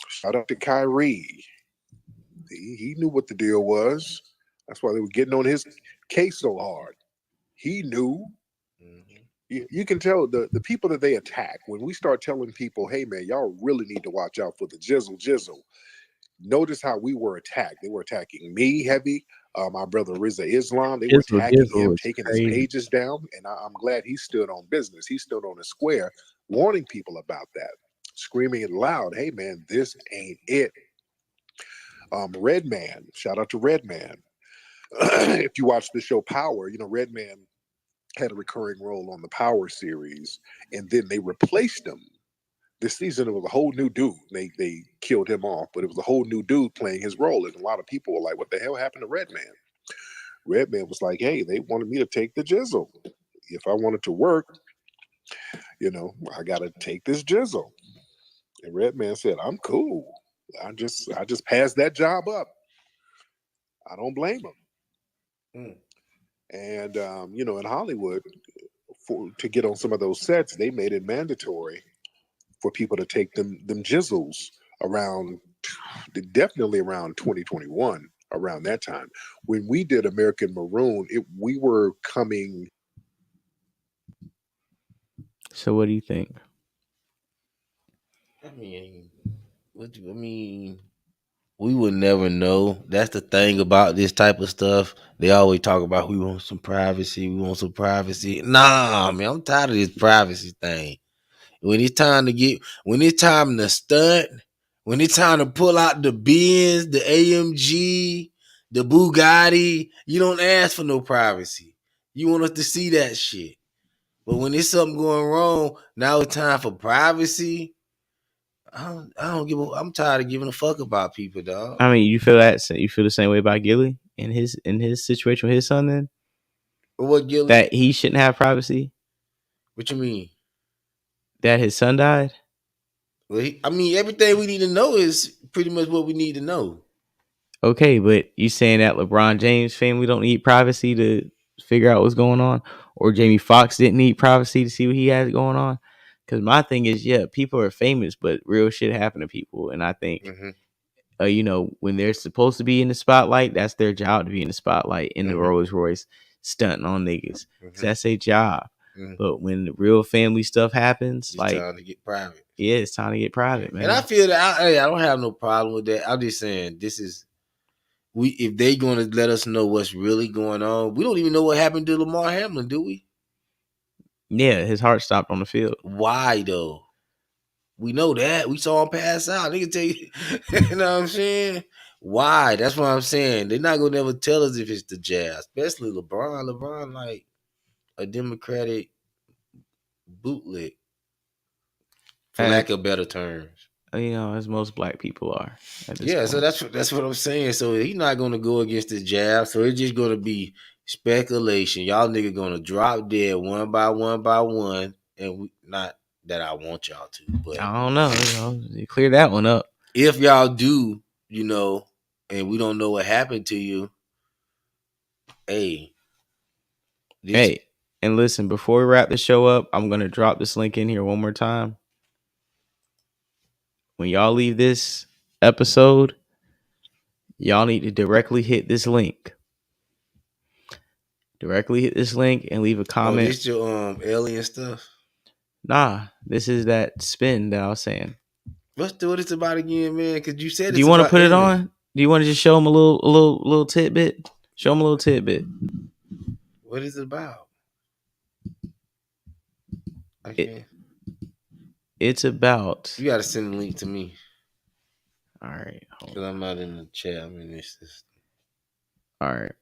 Shout out to Kyrie. He knew what the deal was. That's why they were getting on his case so hard. He knew. You can tell the people that they attack, when we start telling people, "Hey, man, y'all really need to watch out for the jizzle." Notice how we were attacked. They were attacking me heavy. My brother Rizza Islam, they were attacking him, taking his pages down. And I'm glad he stood on business. He stood on the square, warning people about that, screaming it loud. "Hey, man, this ain't it." Redman, shout out to Redman. If you watch the show Power, Redman had a recurring role on the Power series, and then they replaced him. This season, it was a whole new dude. They killed him off, but it was a whole new dude playing his role. And a lot of people were like, "What the hell happened to Redman?" Redman was like, "Hey, they wanted me to take the jizzle. If I wanted to work, I got to take this jizzle." And Redman said, "I'm cool. I just passed that job up. I don't blame him." And in Hollywood, to get on some of those sets, they made it mandatory for people to take them jizzles definitely around 2021, around that time. When we did American Maroon, we were coming. So what do you think? I mean, we would never know. That's the thing about this type of stuff. They always talk about, we want some privacy. We want some privacy. Nah, man, I'm tired of this privacy thing. When it's time to stunt, when it's time to pull out the Benz, the AMG, the Bugatti, you don't ask for no privacy. You want us to see that shit. But when there's something going wrong, now it's time for privacy. I don't give a. I'm tired of giving a fuck about people, dog. I mean, you feel the same way about Gilly in his situation with his son, then? What Gilly? That he shouldn't have privacy? What you mean? That his son died? Well, everything we need to know is pretty much what we need to know. Okay, but you saying that LeBron James family don't need privacy to figure out what's going on, or Jamie Foxx didn't need privacy to see what he has going on? Because my thing is, yeah, people are famous, but real shit happen to people, and I think, when they're supposed to be in the spotlight, that's their job, to be in the spotlight in the Rolls Royce, stunting on niggas. That's their job. But when the real family stuff happens, it's time to get private. Yeah, it's time to get private, man. And I feel that I don't have no problem with that. I'm just saying if they gonna let us know what's really going on, we don't even know what happened to Lamar Hamlin, do we? Yeah, his heart stopped on the field. Why though? We know that. We saw him pass out. They can tell you, you know what I'm saying? Why? That's what I'm saying. They're not gonna never tell us if it's the jazz, especially LeBron. LeBron like a Democratic bootleg, for lack of better terms. As most black people are. Yeah, so that's what I'm saying. So he's not gonna go against the jab. So it's just gonna be speculation. Y'all nigga gonna drop dead one by one, and not that I want y'all to, but I don't know. You clear that one up. if y'all do, you know, and we don't know what happened to you, hey, Hey, and listen, before we wrap the show up, I'm going to drop this link in here one more time. When y'all leave this episode, y'all need to directly hit this link. Directly hit this link and leave a comment. Oh, this your alien stuff? Nah, this is that spin that I was saying. Let's do what it's about again, man. Because you said Do you want to put it on? Do you want to just show them a little tidbit? Show them a little tidbit. What is it about? I can't. It's about. You got to send a link to me. All right. Because I'm not in the chat. I'm in this system. All right.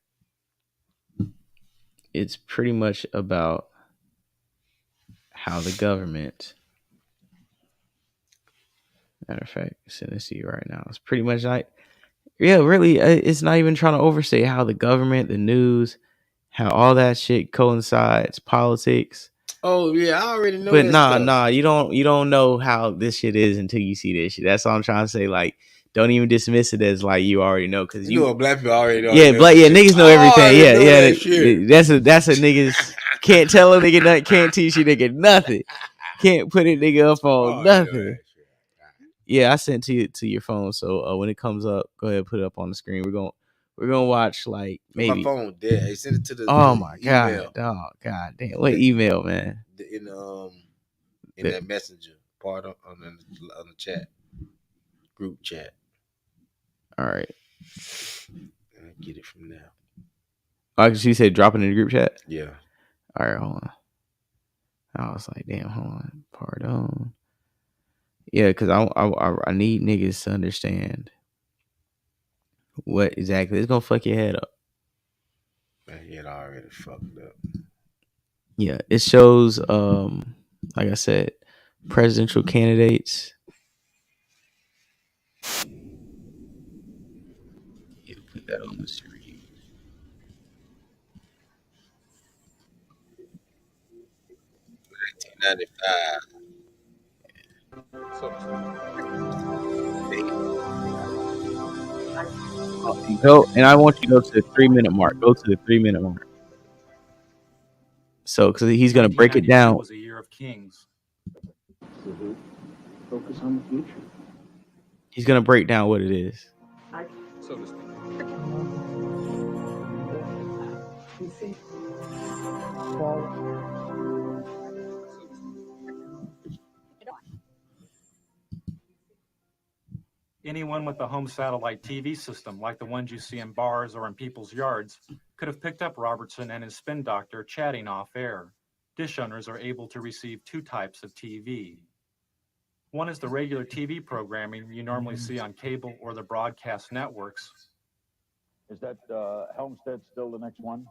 It's pretty much about how the government. Matter of fact, send this to you right now. It's pretty much like, yeah, really, it's not even trying to overstate how the government, the news, how all that shit coincides, politics. Oh yeah, I already know. But that nah, you don't know how this shit is until you see this shit. That's all I'm trying to say. Like, don't even dismiss it as like you already know, because you know black people already know. Yeah, niggas know everything. That's a niggas can't tell a nigga nothing, can't teach you nigga nothing, can't put a nigga up on nothing. Yeah, I sent to your phone. So when it comes up, go ahead and put it up on the screen. We're gonna watch like maybe. My phone dead. Hey, send it to the. Oh the my email. god, dog, god damn, what email, man? In that messenger part on the chat, group chat. All right, I'll get it from now. Oh, you said drop it in the group chat. Yeah. All right, hold on. I was like, damn, hold on, pardon. Yeah, because I need niggas to understand what exactly it's gonna fuck your head up. My head already fucked up. Yeah, it shows like I said, presidential candidates. Yeah, put that on the screen. Go, and I want you to go to the 3-minute mark. Go to the 3-minute mark. So, because he's gonna break it down. Was a year of kings. Focus on the future. He's gonna break down what it is. So to speak. Anyone with a home satellite TV system, like the ones you see in bars or in people's yards, could have picked up Robertson and his spin doctor chatting off air. Dish owners are able to receive two types of TV. One is the regular TV programming you normally see on cable or the broadcast networks. Is that Helmstead still the next one?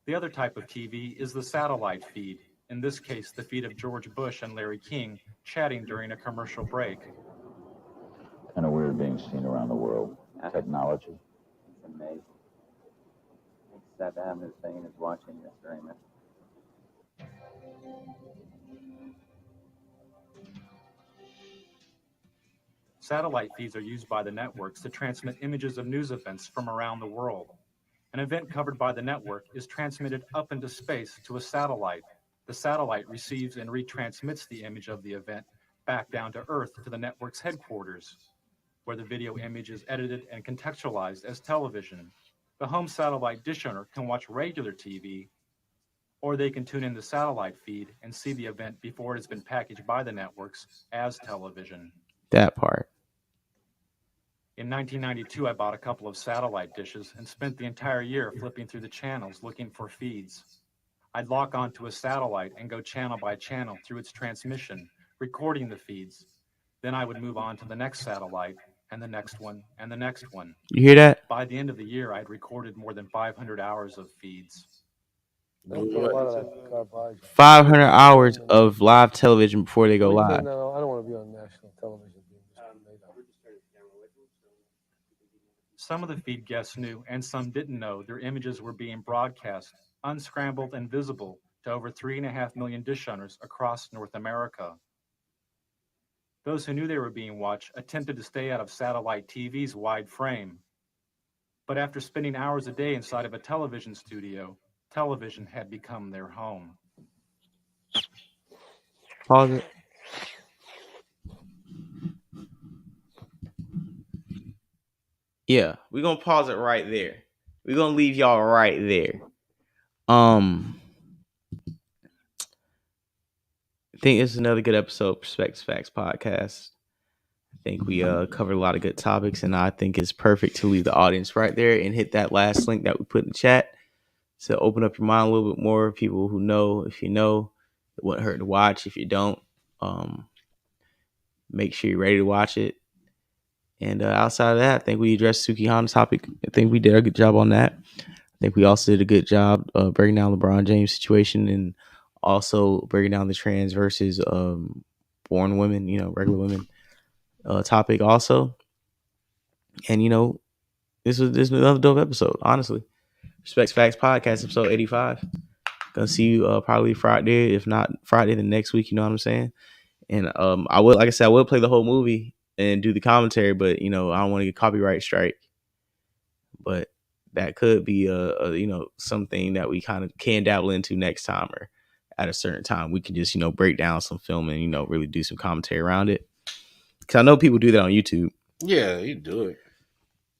The other type of TV is the satellite feed, in this case the feed of George Bush and Larry King chatting during a commercial break. Kind of weird being seen around the world. Technology. It's amazing. Saddam Hussein is watching this during this. Satellite feeds are used by the networks to transmit images of news events from around the world. An event covered by the network is transmitted up into space to a satellite. The satellite receives and retransmits the image of the event back down to Earth to the network's headquarters, where the video image is edited and contextualized as television. The home satellite dish owner can watch regular TV, or they can tune in the satellite feed and see the event before it has been packaged by the networks as television. That part. In 1992, I bought a couple of satellite dishes and spent the entire year flipping through the channels looking for feeds. I'd lock onto a satellite and go channel by channel through its transmission, recording the feeds. Then I would move on to the next satellite, and the next one, and the next one. You hear that? By the end of the year, I'd recorded more than 500 hours of feeds. 500 hours of live television before they go live. No, I don't want to be on national television. Some of the feed guests knew, and some didn't know, their images were being broadcast, unscrambled and visible, to over 3.5 million dish owners across North America. Those who knew they were being watched attempted to stay out of satellite TV's wide frame. But after spending hours a day inside of a television studio, television had become their home. Pause it. Yeah, we're gonna pause it right there. We're gonna leave y'all right there. I think it's another good episode of Perspectives Facts Podcast. I think we covered a lot of good topics, and I think it's perfect to leave the audience right there and hit that last link that we put in the chat to open up your mind a little bit more. People who know, if you know, it wouldn't hurt to watch. If you don't, make sure you're ready to watch it. And outside of that, I think we addressed Sukihana's topic. I think we did a good job on that. I think we also did a good job breaking down LeBron James' situation and also breaking down the trans versus born women, regular women topic also. And, this was another dope episode, honestly. Respects Facts Podcast, episode 85. Gonna see you probably Friday, if not Friday, the next week, you know what I'm saying? And I will, like I said, I will play the whole movie and do the commentary, but, I don't want to get copyright strike. But that could be something that we kind of can dabble into next time, or at a certain time we can just break down some film and really do some commentary around it, because I know people do that on YouTube. Yeah, you do it.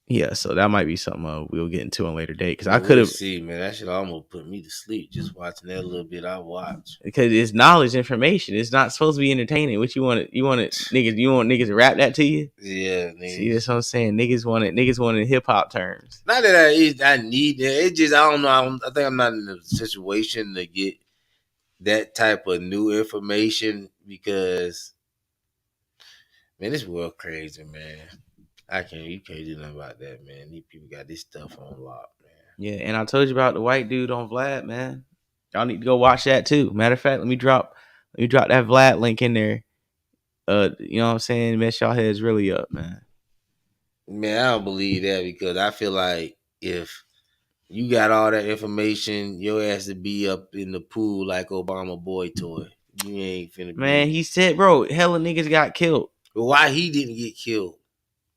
Yeah, so that might be something we'll get into on a later date, because I We'll could have see, man. That shit almost put me to sleep just watching that little bit I watch, because it's knowledge, information. It's not supposed to be entertaining. What you want niggas to rap that to you? Yeah, niggas. See, that's what I'm saying. Niggas wanted hip hop terms. Not that I need that. It just, I don't know. I think I'm not in a situation to get that type of new information, because, man, this world crazy, man. You can't do nothing about that, man. These people got this stuff on lock, man. Yeah, and I told you about the white dude on Vlad, man. Y'all need to go watch that too. Matter of fact, let me drop that Vlad link in there. You know what I'm saying? Mess y'all heads really up, man. Man, I don't believe that, because I feel like if you got all that information, your ass to be up in the pool like Obama boy toy. You ain't finna be. Man, he said, bro, hella niggas got killed. But why he didn't get killed?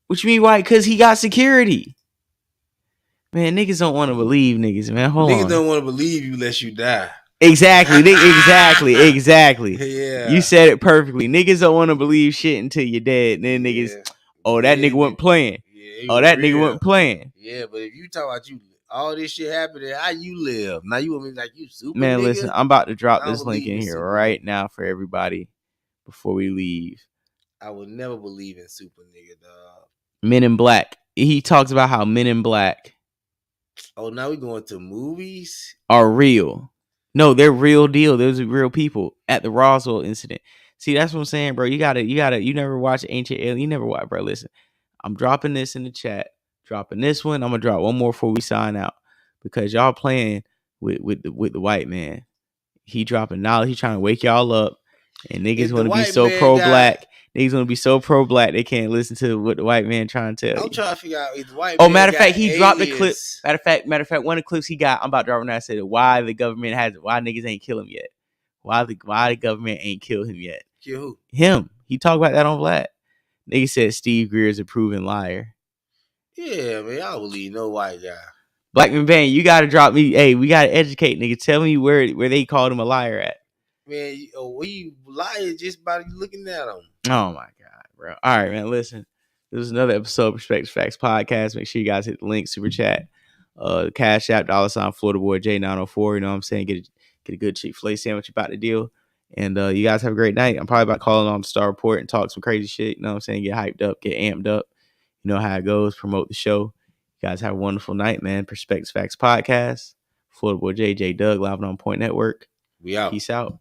What you mean why? Because he got security. Man, niggas don't want to believe niggas, man. Hold on. Niggas don't want to believe you unless you die. Exactly. Exactly. Yeah. You said it perfectly. Niggas don't want to believe shit until you're dead. And then niggas, that nigga wasn't playing. Yeah, that nigga wasn't playing. Yeah, but if you talk about all this shit happening, how you live? Now you want me like you super man, nigga? Listen, I'm about to drop this link in here right now for everybody before we leave. I would never believe in super nigga, dog. Men in Black. He talks about how Men in Black. Oh, now we going to movies? Are real. No, they're real deal. Those are real people at the Roswell incident. See, that's what I'm saying, bro. You never watch Ancient Alien. You never watch, bro. Listen, I'm dropping this in the chat. Dropping this one. I'm gonna drop one more before we sign out, because y'all playing with the white man. He dropping knowledge. He trying to wake y'all up, and niggas want to be so pro-black. Niggas want to be so pro-black they can't listen to what the white man trying to tell you. I'm trying to figure out if the white man. Oh, matter of fact, he dropped the clip. Matter of fact, one of the clips he got, I'm about to drop when I said why niggas ain't kill him yet. Why the government ain't kill him yet. Kill who? Him. He talked about that on Vlad. Nigga said Steve Greer's a proven liar. Yeah, man, I don't believe no white guy. Blackman Bang, you gotta drop me. Hey, we gotta educate nigga. Tell me where they called him a liar at. Man, we lying just by looking at him. Oh my god, bro. All right, man. Listen, this is another episode of Perspectives Facts Podcast. Make sure you guys hit the link, super chat, Cash App, $, Florida Boy J904. You know what I'm saying? Get a good Chick-fil-A sandwich about the deal. And you guys have a great night. I'm probably about calling on the Star Report and talk some crazy shit. You know what I'm saying? Get hyped up, get amped up. You know how it goes. Promote the show. You guys have a wonderful night, man. Perspectives Facts Podcast. Florida Boy J Doug, live on Point Network. We out. Peace out.